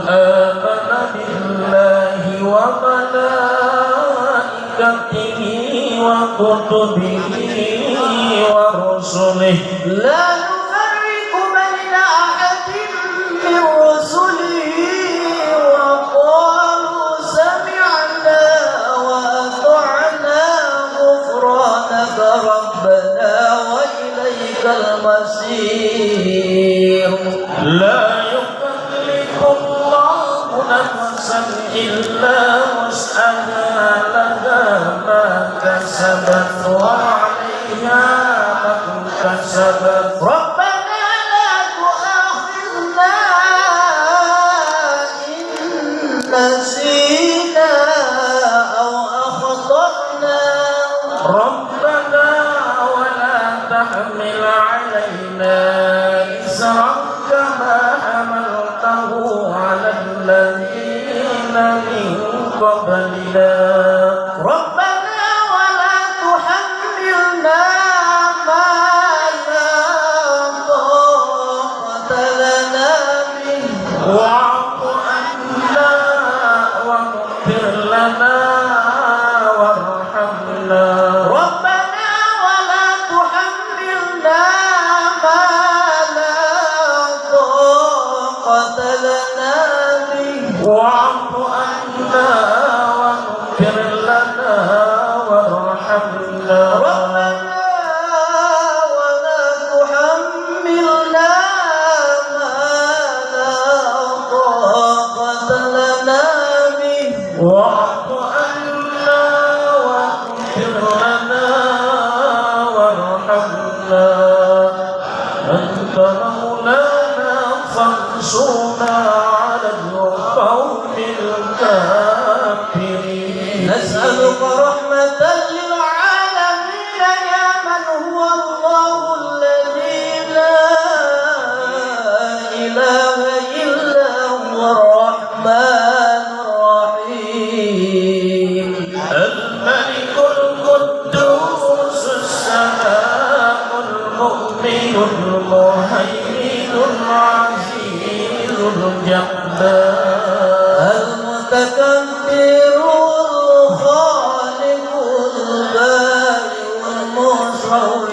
آمن بالله وملائكته وكتبه ورسله لا نفرق بين أحد من رسله وقالوا سمعنا وأطعنا غفرانك ربنا وإليك المصير. لا يكلف الله نفسا إلا وسعها لها ما كسبت وعليها ما اكتسبت ربنا لا تؤاخذنا إن نسينا أو أخطأنا ربنا ولا تحمل علينا إسرا كما حملته على الذين من قبلنا ربنا ولا تحملنا ما لا طاقة لنا به واعف عنا واغفر لنا وارحمنا ربنا ولا تحملنا ما لا طاقة لنا به واعف عنا واغفر لنا وارحمنا ربنا ولا تحملنا ما لا طاقة لنا به واعف عنا واغفر لنا وارحمنا أنت مولانا فانصرنا على القوم الكافرين نسألك رحمة للعالمين يا من هو الله الذي لا إله إلا هو الرحمن الرحيم. الملك القدوس السلام المؤمن المهيمن العزيز الجبار المتكبر الخالق البارئ المصور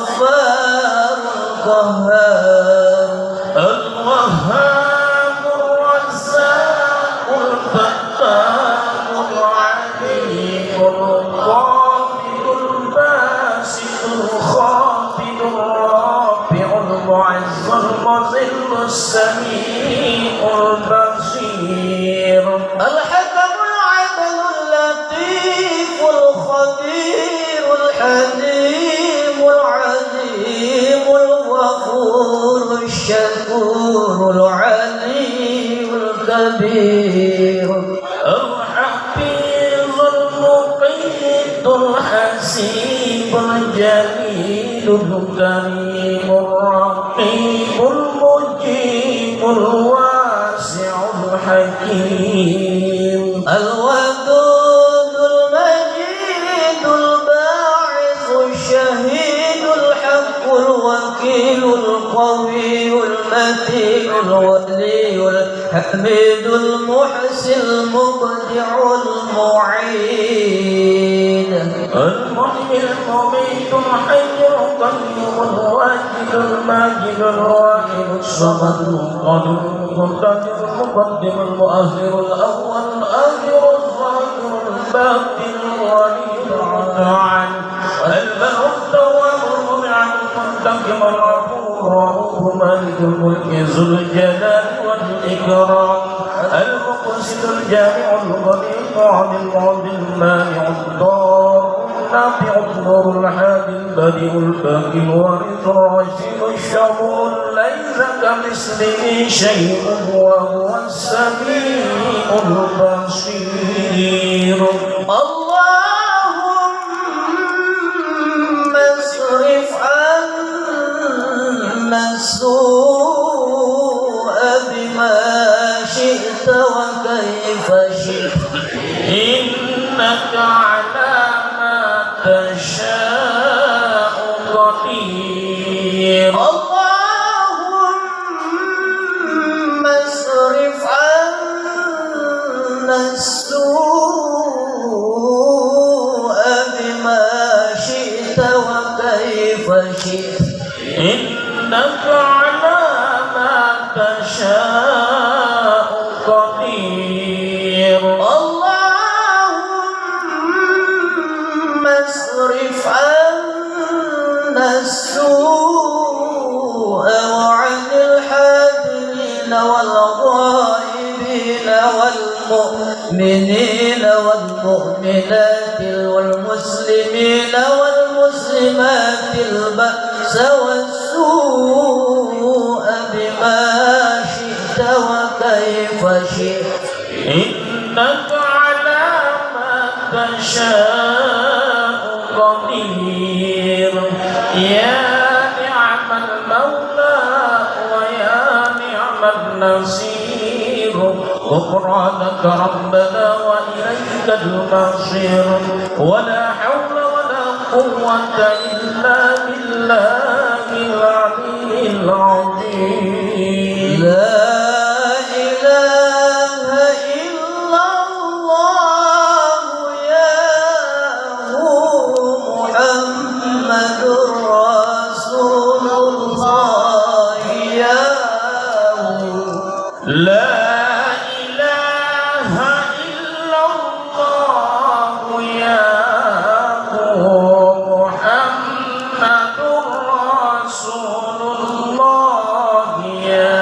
الغفار القهار الوهاب الرزاق الفتاح العليم القابض الباسط الخافض الرافع المعز المذل السميع البصير الحكم العدل اللطيف الخبير الحليم العليم الغفور الشكور العلي الكبير الحفيظ المقيت الحسيب الجليل الكريم الرقيب المجيب الواسع الحكيم الودود المجيد الباعث الشهيد الحق الوكيل القوي المتين الولي الحميد المحسن المبدع المعين المحيي المميت الحي القيوم الواجد الماجد الواحد الصمد القادر المقتدر المقدم المؤخر الاول الاخر الظاهر الباطن الولي المتعال البر التواب المنعم المنتقم الغفور الرؤوف مالك الملك ذو الجلال والاكرام المقسط الجامع الغني القاعد المعد المانع الضار النافع النور الحادي البديع الباقي الوارث الرشيد الشهور ليس كمثله شيء وهو السميع البصير اللهم اصرف عنا السوء بما شئت وكيف شئت إنك على ما تشاء قدير اللهم اصرف عنا السوء بما شئت إنك على ما تشاء قدير اللهم اصرف عنا السوء وعن الحاضرين والغائبين والمؤمنين والمؤمنات والمسلمين والمسلمات البأس والسوء بما شئت وكيف شئت إنك على ما تشاء قدير يا نعم المولى ويا نعم النصير غفرانك ربنا وإليك المصير ولا حول ولا قوة إلا بالله العلي العظيم لا إله إلا الله يا محمد رسول الله يا لا إله إلا الله يا محمد رسول الله يا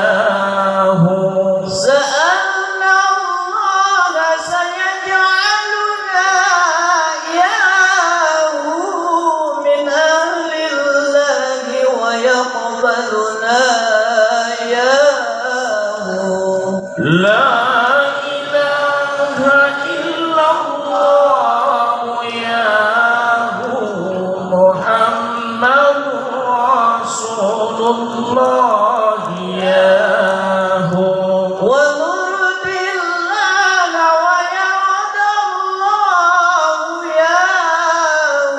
سألنا الله سيجعلنا ياه من أهل الله ويقبلنا ياه لا إله إلا الله يا محمد رسول الله يا ونرد الله ويرضى الله ياه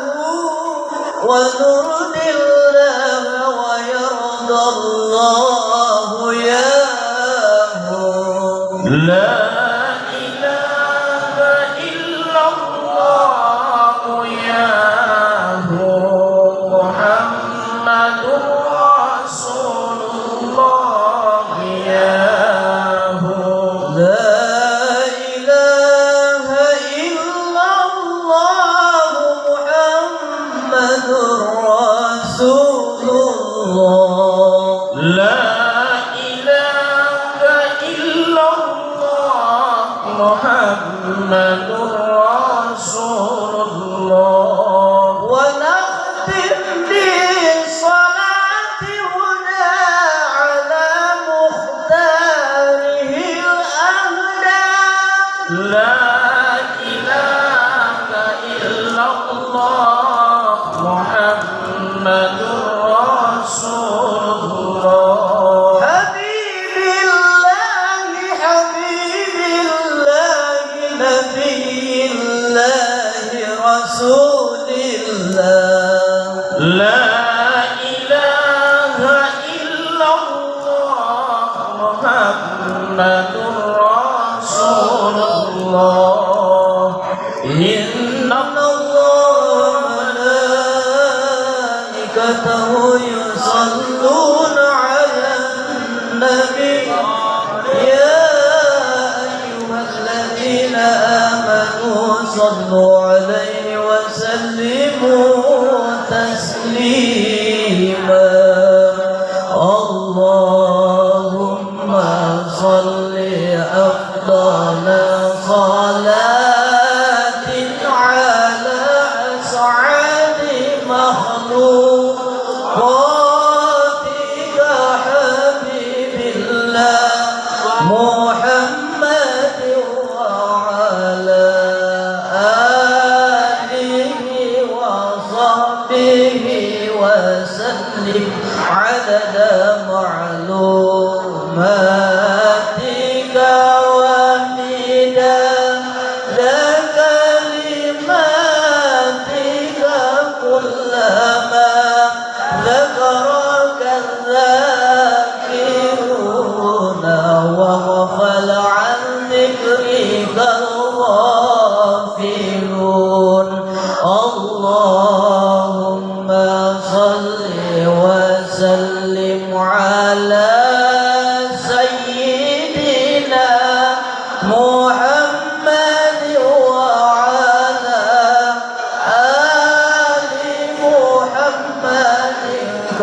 ونرد الله ويرضى الله ياه لا إله إلا الله يا محمد رسول الله يا لا إله إلا الله محمد رسول الله لا إله إلا الله محمد رسول الله ونختم بالصلاة هنا على مختاره الأهدى لا إله إلا الله محمد رسول الله حبيب الله نبي الله رسول الله لا إله إلا الله محمد رسول الله إن الله وملائكته يصلون على النبي يا أيها الذين آمنوا صلوا عليه وسلموا تسليما اللهم صل أفضل صلاة على أسعد مخلوقاتك حبيب الله محمد وعلى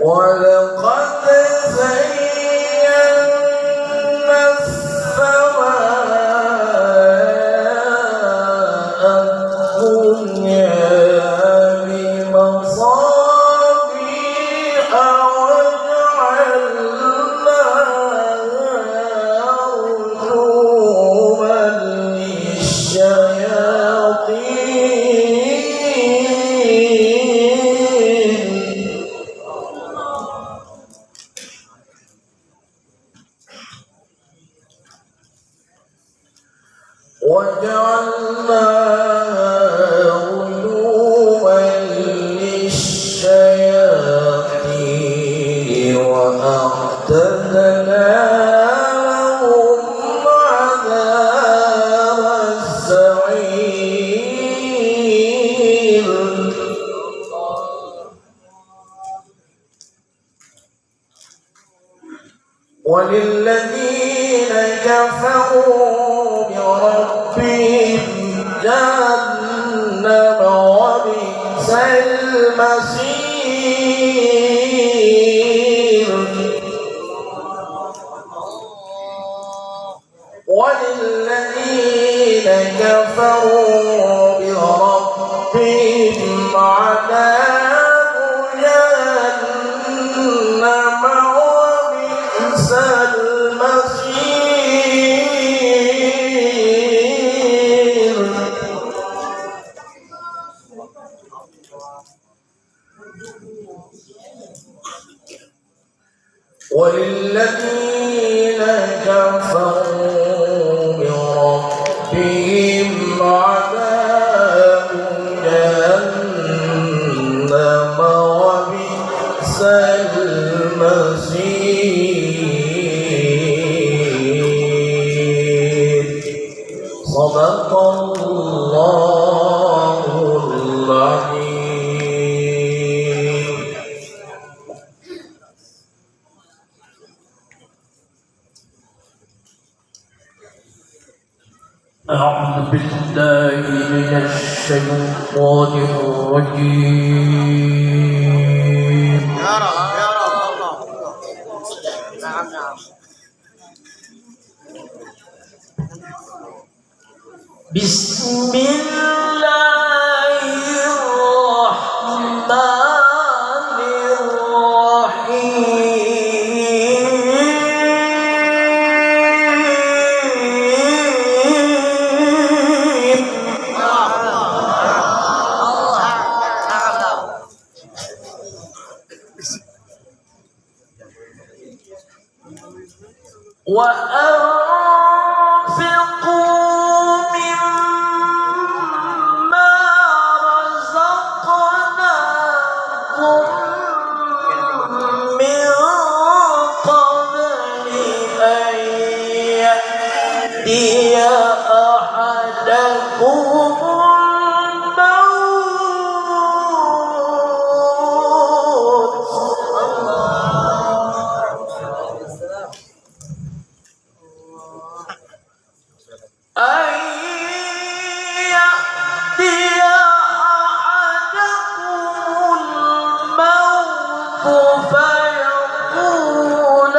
ولقد زينا السماء الدنيا بمصابيح وجعلناها رجوما للشياطين وأعتدنا لهم عذاب السعير وللذين كفروا بربهم جهنم وبئس المصير وللذين كفروا بربهم عذاب جهنم وبئس المصير وللذين كفروا بربهم عذاب جهنم وبئس المصير صدق الله العظيم. أعوذ بالله من الشيطان الرجيم. بسم الله الرحمن الرحيم. وأنفقوا مما رزقناكم من قبل أن يأتي أحدكم فيقول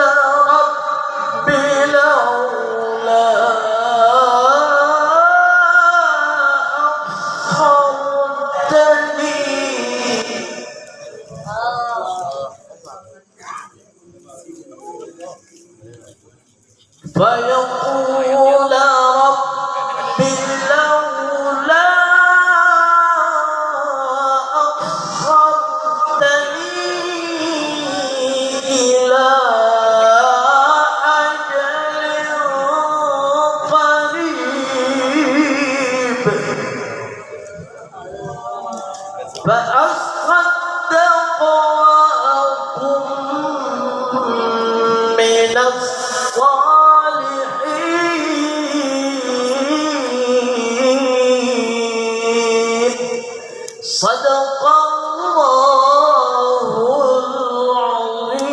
رب لولا أخرتني فيقول رب لولا أخرتني إلى أجل قريب فأصدق وأكن من الصالحين. صدق الله العظيم.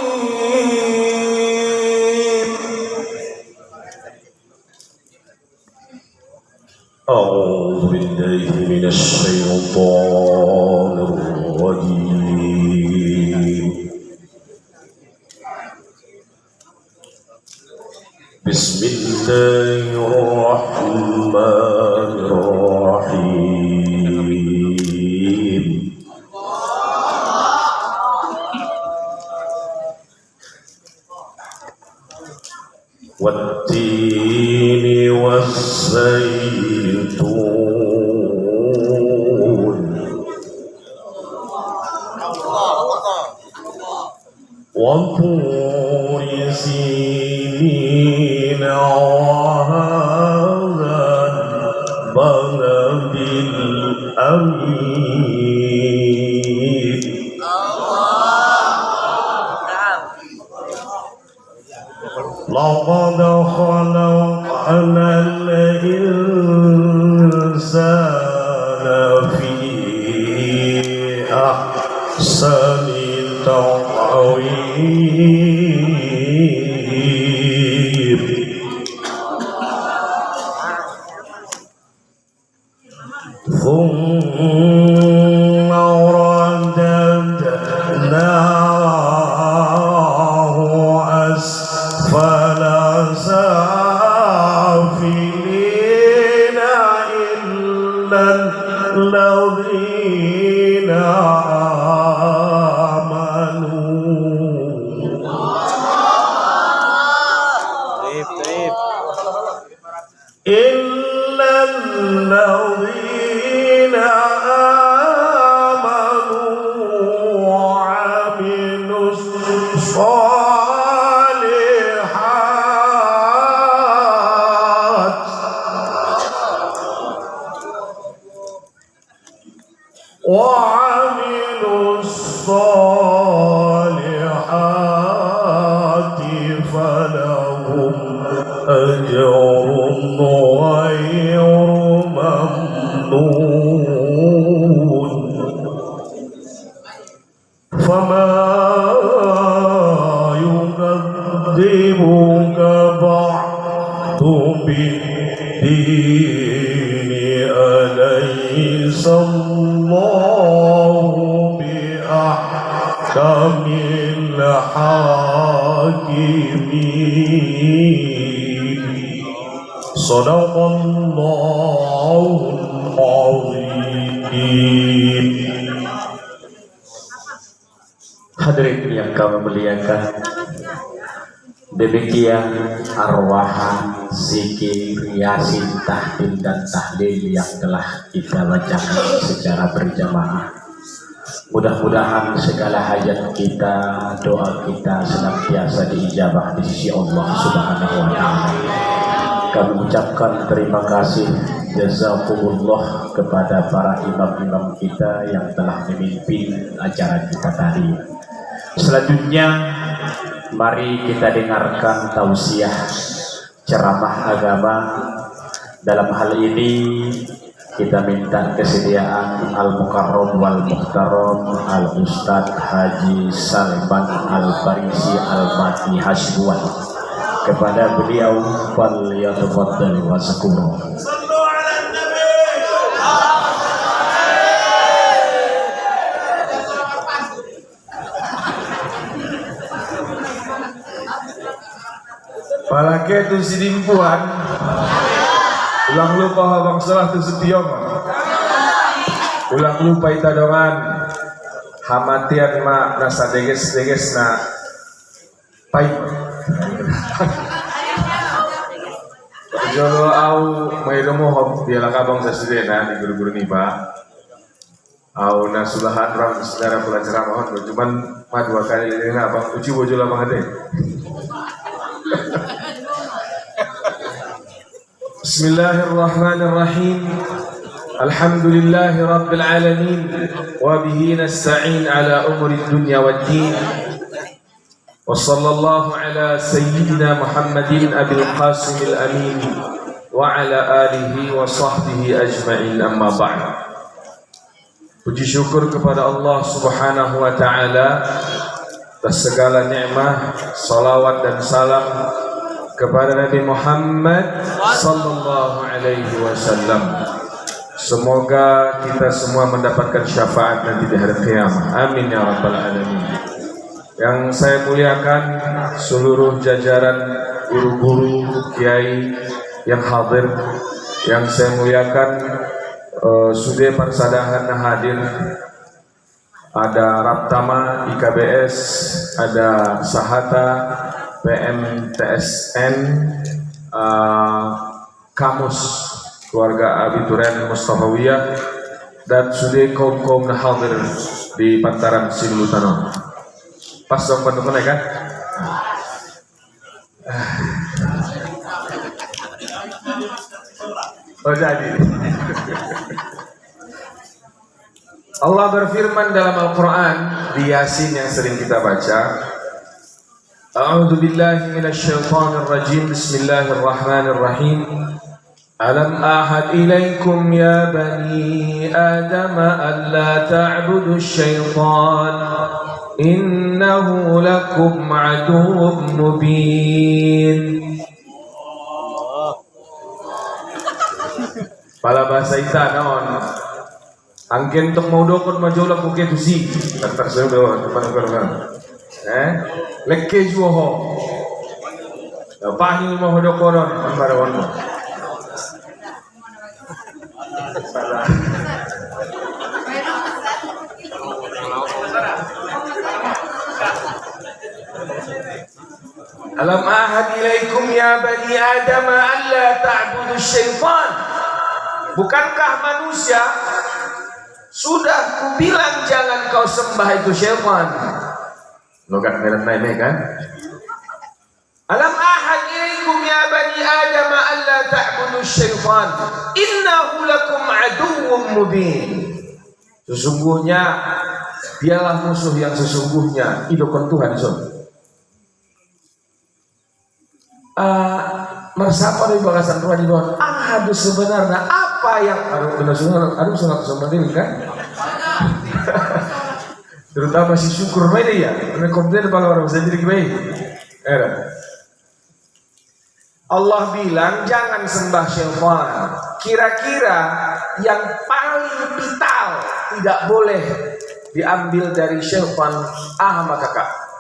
أعوذ بالله من الشيطان الرجيم. Bismillahirrahmanirrahim. Wattini waszaitun wa turi sinin wa hadzal baladil amin. لقد خلقنا الإنسان في أحسن تقويم ثم رددناه أسفل سافلين إلا الذين إلا الذين آمنوا وعملوا الصالحات فلهم أجر غير ممنون فما يكذبك بعد بالدين أليس الله بأحكم الحاكمين صدق الله العظيم. Hadirin yang kami muliakan, demikian arwahan, zikir, yasin, tahmid dan tahlil yang telah kita bacakan secara berjamaah. Mudah-mudahan segala hajat kita, doa kita senantiasa diijabah di sisi Allah Subhanahu wa Ta'ala. Kami ucapkan terima kasih jazakumullah kepada para imam-imam kita yang telah memimpin acara kita tadi. Selanjutnya mari kita dengarkan tausiah ceramah agama. Dalam hal ini kita minta kesediaan Al-Mukarram wal Muhtaram Al-Ustadz Haji Salman Al-Farisi Al-Mati Hashbuan. Kepada beliau fal yatafaddal wa syukur. Palake tu sidimpuan ulang lupa habang salah tu setiong ulang lupa itadongan hamatian ma nasa deges na pai jolo au may lumuhog dia lakabang sa studena di guru-guru ni ba au na sulahan ram saudara pelajaran mohon cuman dua kali ini abang uci bojo lamang ade. Bismillahirrahmanirrahim. Alhamdulillahi rabbil alamin wa bihi nasta'in ala umuri dunya waddin. Wa sallallahu ala sayyidina Muhammadin abil qasim al amin wa ala alihi wa sahbihi ajma'in, amma ba'd. Puji syukur kepada Allah Subhanahu wa ta'ala atas segala nikmat, salawat dan salam kepada Nabi Muhammad sallallahu alaihi wasallam. Semoga kita semua mendapatkan syafaat nanti di hari kiamat. Amin ya rabbal alamin. Yang saya muliakan seluruh jajaran guru-guru, kiai yang hadir, yang saya muliakan, sudah persadahan hadir, ada Raptama, IKBS, ada Sahata, PMTSN, Kamus, keluarga Abituren Mustafawiyah, dan sudah kaum-kaum hadir di Pantaran Sinulutano. Pas dong penonton kan? Oh jadi. Allah berfirman dalam Al-Quran di Yasin yang sering kita baca. A'udzu billahi minasyaitonir rajim. Bismillahirrahmanirrahim. Alam ahad ilaikum ya bani Adam alla ta'budu syaitan innahu lakum aduwwun mubin. Pala bahasa ita naon angken tok mau dokon majolak buke tusi tak sedo depan lekke juho pahi mau dokonon ambaron Alam ahad ilaikum ya bani Adam alla ta'budu syaitan. Bukankah manusia sudah kubilang jangan kau sembah itu syaitan. Logat merah-merah kan? Alam ahad ilaikum ya bani Adam alla ta'budu syaitan innahu lakum aduwwun mubin. Sesungguhnya dialah musuh yang sesungguhnya idokon Tuhan son. Mersapa dari bagasan rohani Tuhan. Aduh sebenarnya apa yang aduh sunat ini kan? Terutama si syukur ini ya. Karena komplain kalau orang bisa jadi baik. Allah bilang jangan sembah syaitan. Kira-kira yang paling vital tidak boleh diambil dari syaitan sama kakak.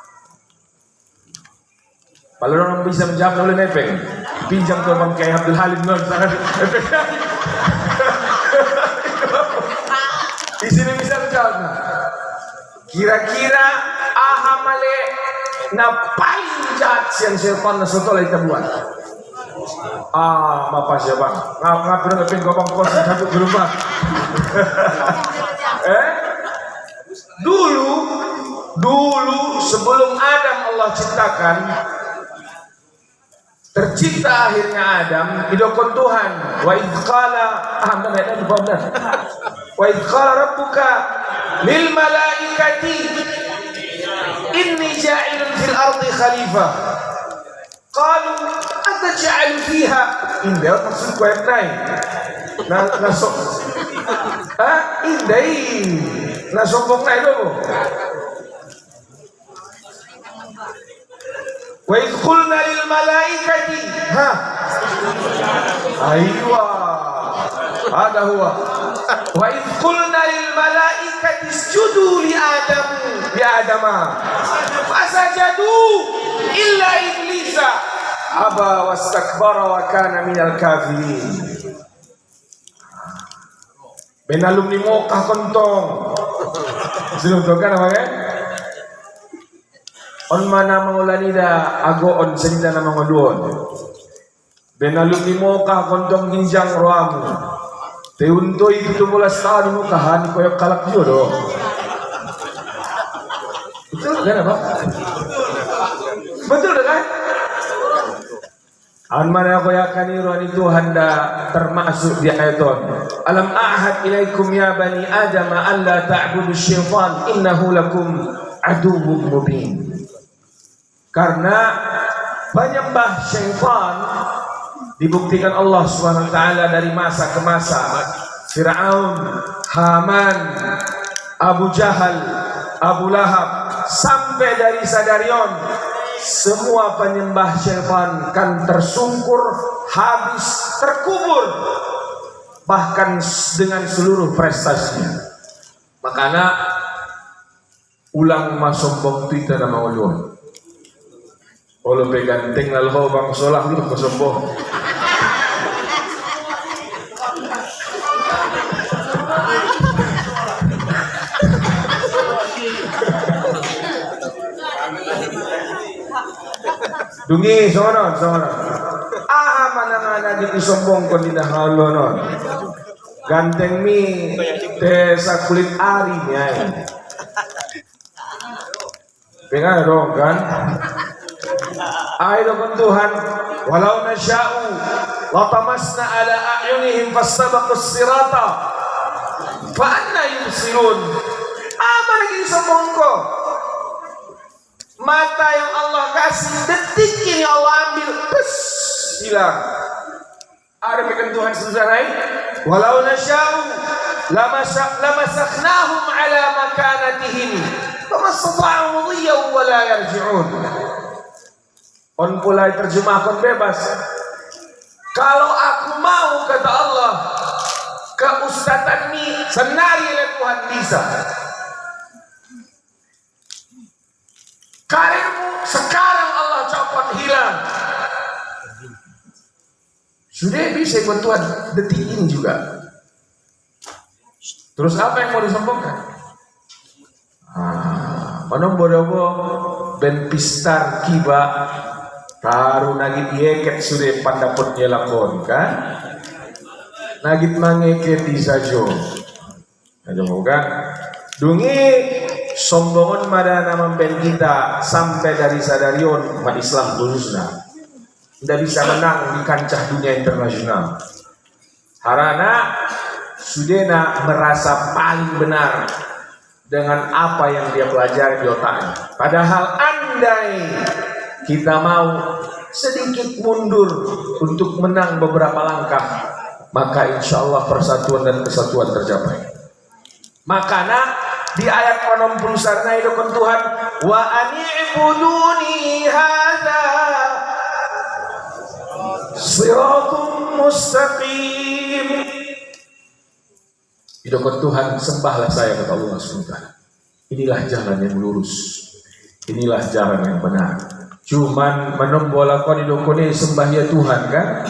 Kalau orang bisa menjawab oleh nepeng, pinjam ke Bang Kiai Abdul Halim non sangat efeknya. Di sini bisa menjawab. Kira-kira ahamale na paling jahat yang syaitan nasotola kita buat. Apa sih bang? Ngapir ngepin gopang kos satu di rumah. Dulu sebelum Adam Allah ciptakan, tercipta akhirnya Adam, idokon Tuhan. Wa idh qala rabbuka lil malaikati inni ja'ilun fil ardi khalifah. Qalu ataj'alu fiha indah maksud kuat naik. Nasok. Indai. Nasokong naik dulu. Wa idh qulna lil malaikati aywa ada huwa wa idh qulna lil malaikati isjudu li adama fasajadu illa iblisa aba wastakbara wa kana minal kafirin. Benalum ni mokah kontong sebelum tokan apa kan? On mana mangulanida ago on senida na manguduon. Benalum ni mokah kontong ginjang roamu. Teuntoy itu mula sa mo kahani ko yung kalak do. Betul kan apa? Betul kan? An mana ko yakaniru ani Tuhan da termasuk di ayaton. Alam ahad ilaikum ya bani Adam alla ta'budu syaitan innahu lakum aduwwun mubin. Karena penyembah syaitan dibuktikan Allah Subhanahu wa taala dari masa ke masa. Firaun, Haman, Abu Jahal, Abu Lahab sampai dari Sadarion, semua penyembah syaitan kan tersungkur, habis, terkubur bahkan dengan seluruh prestasinya. Makanya ulang masombong Twitter nama ulun. Olo beganteng lalu kau bang solah lu kesombong. Dungi sono. Aha mana gitu sombong kon di dahalo non. Ganteng mi desa kulit ari nya. Pengen dong kan? Ayo kan Tuhan, walau nasya'u latamasna ala a'yunihim fastabaqus sirata fa anna yubsirun. Apa lagi sombong ko? Mata yang Allah kasih detik ini Allah ambil, pus, hilang. Ada pekan Tuhan sebenarnya. Walau nasya'u lamasakhnahum ala makanatihim famastata'u mudiyyan wa la yarji'un. On mulai terjemahkan bebas. Kalau aku mau kata Allah, keustatan ini senari oleh Tuhan bisa. Karirmu sekarang Allah copot hilang. Sudah bisa ikut Tuhan detik ini juga. Terus apa yang mau disombongkan? Manong bodoh ben pistar kiba taruh nagit yeket sudah pandapot nyelakon kan? Nagit mangeket di sajo. Aja mau kan? Dungi sombongan mada nama ben kita sampai dari sadarion umat Islam khususnya. Tidak bisa menang di kancah dunia internasional. Harana sudena merasa paling benar dengan apa yang dia pelajari di otaknya. Padahal andai kita mau sedikit mundur untuk menang beberapa langkah, maka insya Allah persatuan dan kesatuan tercapai. Makanya di ayat 60 sarna itu kan Tuhan wa ani'buduni hadza siratum mustaqim. Itu kan Tuhan, sembahlah saya kata Allah SWT. Inilah jalan yang lurus, inilah jalan yang benar. Cuman menombolakon idokone sembah ya Tuhan kan.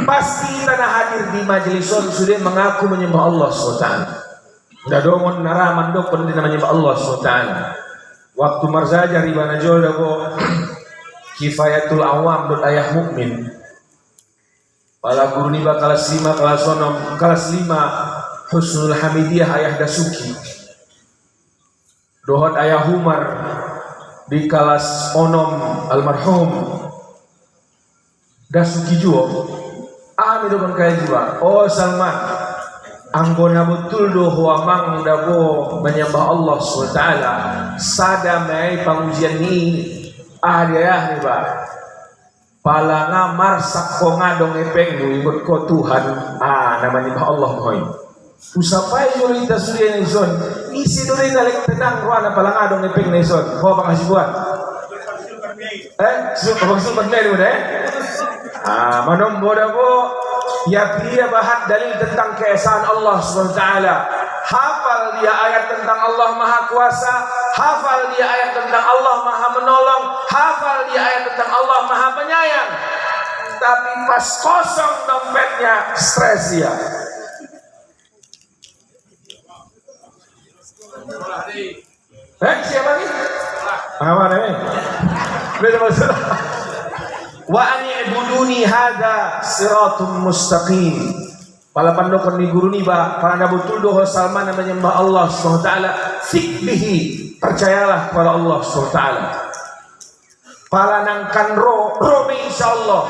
Pasti tanah hadir di majelis sudah mengaku menyembah Allah SWT. Udah dongon naraman dokon di menyembah Allah SWT. Waktu marzaja ribana jodoh ko kifayatul awam dot ayah mukmin. Pala guru niba kelas 5 kelas 6 kelas 5 Husnul Hamidiyah ayah Dasuki. Dohot ayah Umar di kelas onom almarhum Dasuki juo. Ami dokon kaya jiwa. Oh Salman, anggona betul doh amang dabo menyembah Allah SWT. Sada mai pengujian ni dia ni ba. Pala ngamar sakko ngadong epeng ikut ko Tuhan. Namanya Allah moy. Usapai yurita sudah nison. Isi dulu nalik tenang ruana pala ngadong epeng nison. Ho bang hasibuan. Sultan ni udah. Manom boda ko ya dia bahat dalil tentang keesaan Allah SWT. Hafal dia ayat tentang Allah Maha Kuasa, hafal dia ayat tentang Allah Maha Menolong, hafal dia ayat tentang Allah Maha Penyayang. Tapi pas kosong dompetnya, stres dia. Siapa ni? Mana ni? Beda masalah. Wa ani'buduni hadza siratum mustaqim. Pala pandokon ni guru ni ba para nabutul doh Salman menyembah Allah SWT fikbihi, percayalah kepada Allah SWT. Pala nangkan ro insyaallah.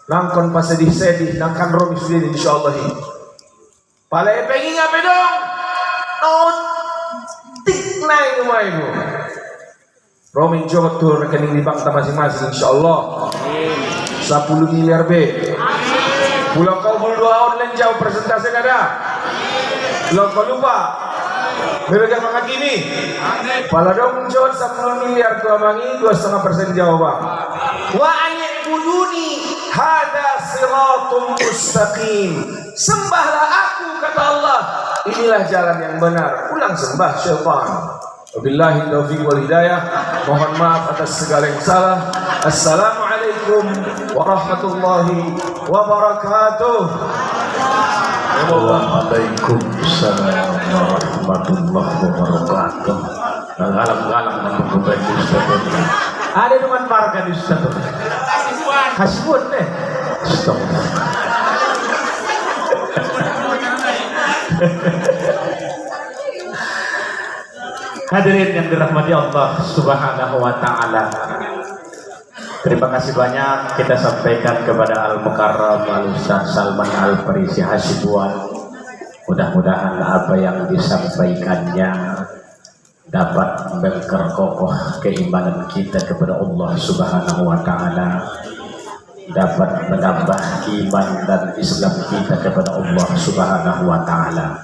Nangkon pas sedih nangkan ro misudin insyaallah. Pala pengen ngape dong? Tik naik rumah ibu. Roaming jawab tuh rekening di bank masing-masing insyaallah 10 miliar B. Pulau kau berdua online jauh presentasi ada. Pulau kau lupa mereka menghakimi. Pala dong jawab 10 miliar tu amangi 2,5% jawaban. Wa ani'buduni hadza siratum mustaqim. Sembahlah aku kata Allah. Inilah jalan yang benar. Ulang sembah syaitan. Wabillahi taufiq wal hidayah. Mohon maaf atas segala yang salah. Assalamualaikum warahmatullahi wabarakatuh. Waalaikumsalam warahmatullahi wabarakatuh. Ngalam-ngalam nang beban Ustaz. Ada dengan marga di Ustaz. Hasbun deh. Stop. Hadirin yang dirahmati Allah Subhanahu wa taala. Terima kasih banyak kita sampaikan kepada Al-Mukarram Al-Ustaz Salman Al-Farisi Hasibuan. Mudah-mudahan apa yang disampaikannya dapat memperkokoh keimanan kita kepada Allah Subhanahu wa taala, dapat menambah iman dan Islam kita kepada Allah Subhanahu wa taala.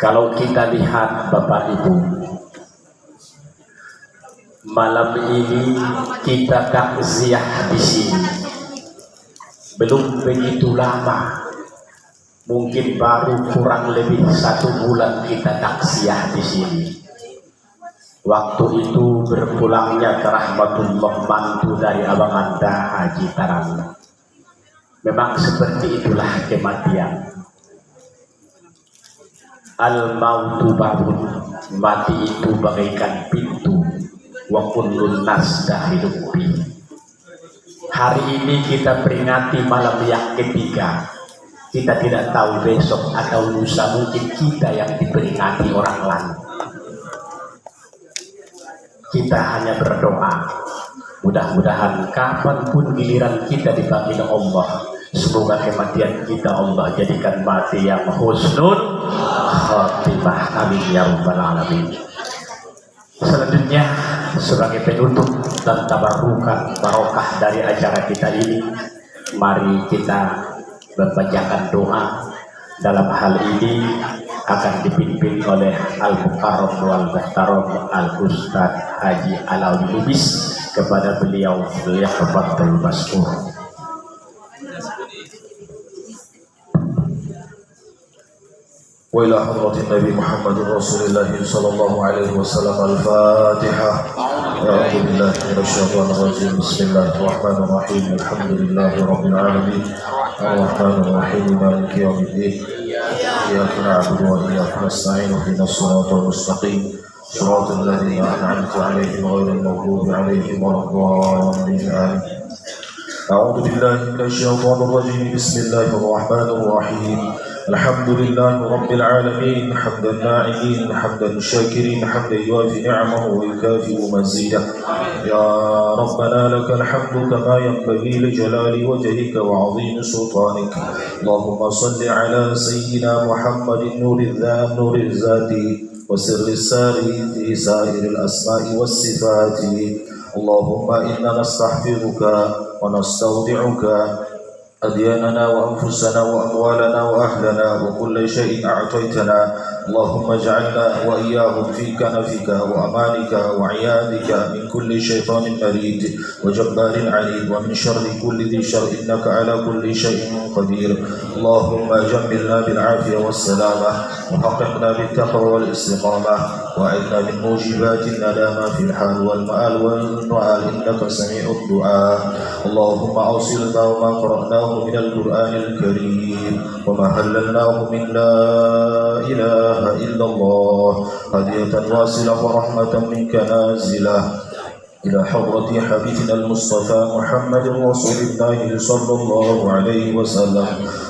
Kalau kita lihat Bapak Ibu, malam ini kita takziah di sini. Belum begitu lama, mungkin baru kurang lebih 1 bulan kita takziah di sini. Waktu itu berpulangnya ke rahmatullah mantu dari Abang Anda Haji Tarang. Memang seperti itulah kematian. Al-mautu babun, mati itu bagaikan pintu. Wa kullun nas dakhilun fi. Hari ini kita peringati malam yang ketiga. Kita tidak tahu besok atau lusa mungkin kita yang diperingati orang lain. Kita hanya berdoa, mudah-mudahan kapanpun giliran kita dipanggil Allah, semoga kematian kita Allah jadikan mati yang husnul khatimah. Amin ya rabbal alamin. Selanjutnya sebagai penutup dan tabarukan barokah dari acara kita ini, mari kita membacakan doa. Dalam hal ini akan dipimpin oleh Al-Mukarram wal Muhtaram Al-Ustaz Haji Alawi Lubis. Kepada beliau tafadhal maskur. وإلى حضرة النبي محمد رسول الله صلى الله عليه وسلم الفاتحة. أعوذ بالله من الشيطان الرجيم. بسم الله الرحمن الرحيم. الحمد لله رب العالمين الرحمن الرحيم مالك يوم الدين إياك نعبد وإياك نستعين اهدنا الصراط المستقيم صراط الذين أنعمت عليهم غير المغضوب عليهم ولا الضالين آمين. أعوذ بالله من الشيطان الرجيم. بسم الله الرحمن الرحيم. الحمد لله رب العالمين حمد الناعمين حمد الشاكرين حمد يوافي نعمه ويكافئ مزيده. يا ربنا لك الحمد كما ينبغي لجلال وجهك وعظيم سلطانك. اللهم صل على سيدنا محمد نور الذات وسر الساري في سائر الأسماء والصفات. اللهم إنا نستحفظك ونستودعك أدياننا وأنفسنا وأموالنا وأهلنا وكل شيء أعطيتنا. اللهم اجعلنا وإياهم في كنفك وأمانك وعيادك من كل شيطان مريد وجبار عنيد ومن شر كل ذي شر إنك على كل شيء قدير. اللهم جملنا بالعافية والسلامة وحققنا بالتقوى والاستقامة وأعذنا من موجبات الندامة في الحال والمآل والمآل إنك سميع الدعاء. اللهم أوصلنا وما قرأناه من القرآن الكريم وما هللناه من لا إله إلا الله هدية واصلة ورحمة منك نازلة إلى حضرة حبيبنا المصطفى محمد رسول الله صلى الله عليه وسلم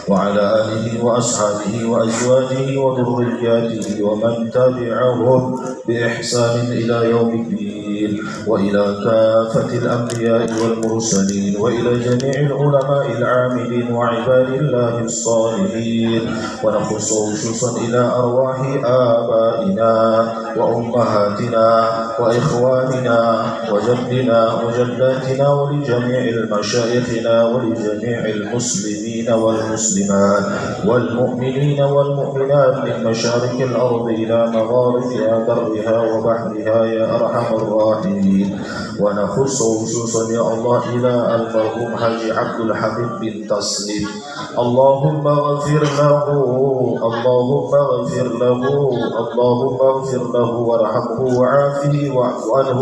وعلى آله وأصحابه وأزواجه وذرياته ومن تبعهم بإحسان إلى يوم الدين وإلى كافة الأنبياء والمرسلين وإلى جميع العلماء العاملين وعباد الله الصالحين. ونخص خصوصا إلى أرواح آبائنا وأمهاتنا وإخواننا وجدنا وجداتنا ولجميع المشايخنا ولجميع المسلمين والمسلمات والمؤمنين والمؤمنات من مشارق الأرض إلى مغاربها برها وبحرها يا أرحم الراحمين. ونخص خصوصا يا الله إلى المرحوم حاجي عبد الحميد بن تسليم. اللهم اغفر له اللهم اغفر له اللهم اغفر له له وارحمه وعافه واعف عنه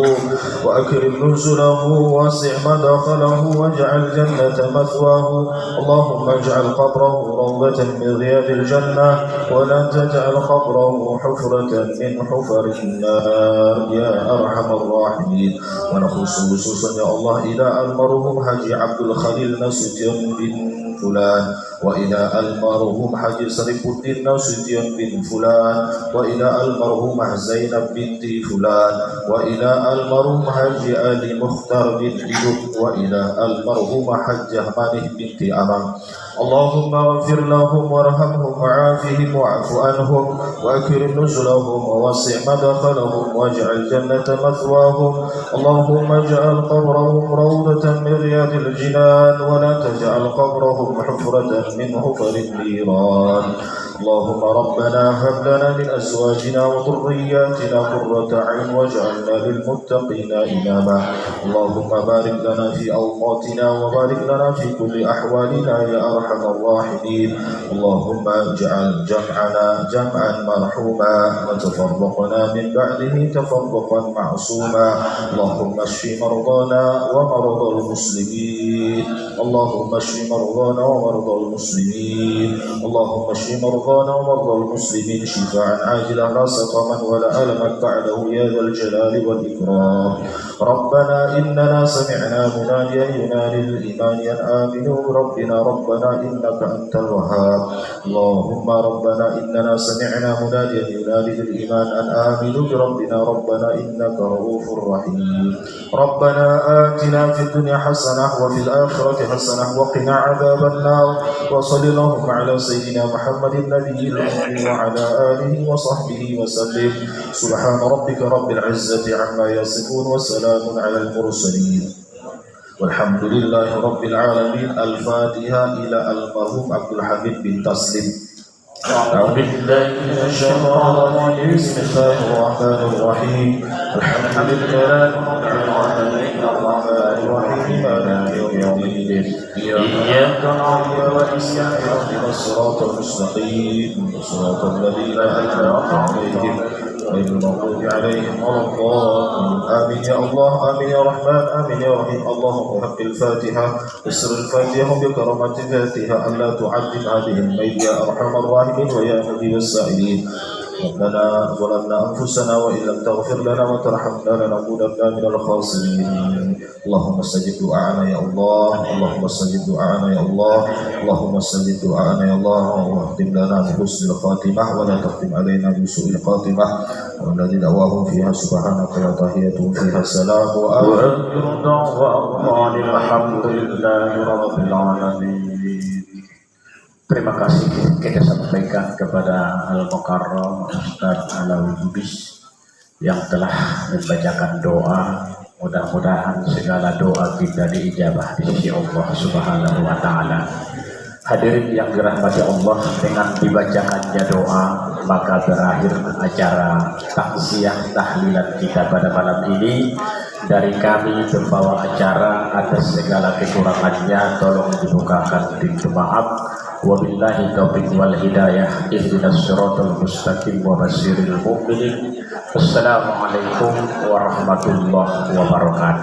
وأكرم نزله ووسع مدخله واجعل الجنة مثواه اللهم اجعل قبره روضة من رياض الجنة ولا تجعل قبره حفرة من حفر النار يا أرحم الراحمين. ونخص خصوصا يا الله إلى المرحوم حجي عبد الخليل نسوتيون بن فلان وإلى المرحوم حجي سريف الدين نسوتيون بن فلان وإلى المرحومة زينب بنت فلان وإلى المرحوم حجي علي مختار بن حيوب وإلى المرحومة حجة مانه بنت أمام. اللهم اغفر لهم وارحمهم وعافهم واعف عنهم وأكرم نزلهم ووسع مدخلهم واجعل الجنة مثواهم. اللهم اجعل قبرهم روضة من رياض الجنان ولا تجعل قبرهم حفرة من حفر النيران. اللهم ربنا هب لنا من أزواجنا وذرياتنا قرة أعين واجعلنا للمتقين إماما. اللهم بارك لنا في أوقاتنا وبارك لنا في كل أحوالنا يا أرحم الراحمين. اللهم اجعل جمعنا جمعا مرحوما وتفرقنا من بعده تفرقا معصوما. اللهم اشف مرضانا ومرضى المسلمين. اللهم اشف مرضانا ومرضى المسلمين. اللهم اشف مرضانا ومرضى المسلمين شفاء عاجلا لا سقما ولا ألما بعده يا ذا الجلال والإكرام. ربنا إننا سمعنا مناديا ينادي للإيمان أن آمنوا بربنا ربنا إنك أنت الوهاب. اللهم ربنا إننا سمعنا مناديا ينادي للإيمان أن آمنوا بربنا ربنا إنك رؤوف رحيم. ربنا آتنا في الدنيا حسنة وفي الآخرة حسنة وقنا عذاب النار. وصل اللهم على سيدنا محمد النبي الأمي وعلى آله وصحبه وسلم. سبحان ربك رب العزة عما يصفون وسلام على المرسلين والحمد لله رب العالمين. الفاتحة إلى المرحوم عبد الحميد بن تسليم. أعوذ بالله من الشيطان الرجيم. بسم الله الرحمن الرحيم. الحمد لله رب العالمين الرحمن الرحيم مالك يوم الدين إياك نعبد وإياك نستعين اهدنا الصراط المستقيم صراط الذين أنعمت عليهم غير المغضوب عليهم ولا الضالين. آمين يا الله آمين يا رحمن آمين يا رحيم. اللهم بحق الفاتحة اسر الفاتحة بكرامة الفاتحة ألا تعدم هذه الميل يا أرحم الراحمين ويا مجيب السائلين. ربنا ظلمنا أنفسنا وإن لم تغفر لنا وترحمنا لنكونن من الخاسرين. اللهم استجب دعاءنا يا الله. اللهم استجب دعاءنا يا الله. اللهم استجب دعاءنا يا الله واختم لنا بحسن الخاتمة ولا تختم علينا بسوء الخاتمة. والذي دعواهم فيها سبحانك يا تحيتهم فيها السلام وآخر دعواهم الحمد لله رب العالمين. Terima kasih kita sampaikan kepada Al-Mukarram Ustaz Alawi Lubis yang telah membacakan doa. Mudah-mudahan segala doa kita diijabah di sisi Allah Subhanahu wa Ta'ala. Hadirin yang dirahmati Allah, dengan dibacakannya doa maka berakhir acara takziah tahlilan kita pada malam ini. Dari kami pembawa acara, atas segala kekurangannya tolong dibukakan pintu maaf. Wabillahi taufiq wal hidayah. Ihdinas siratal mustaqim wa basyiril mu'minin. Assalamualaikum warahmatullahi wabarakatuh.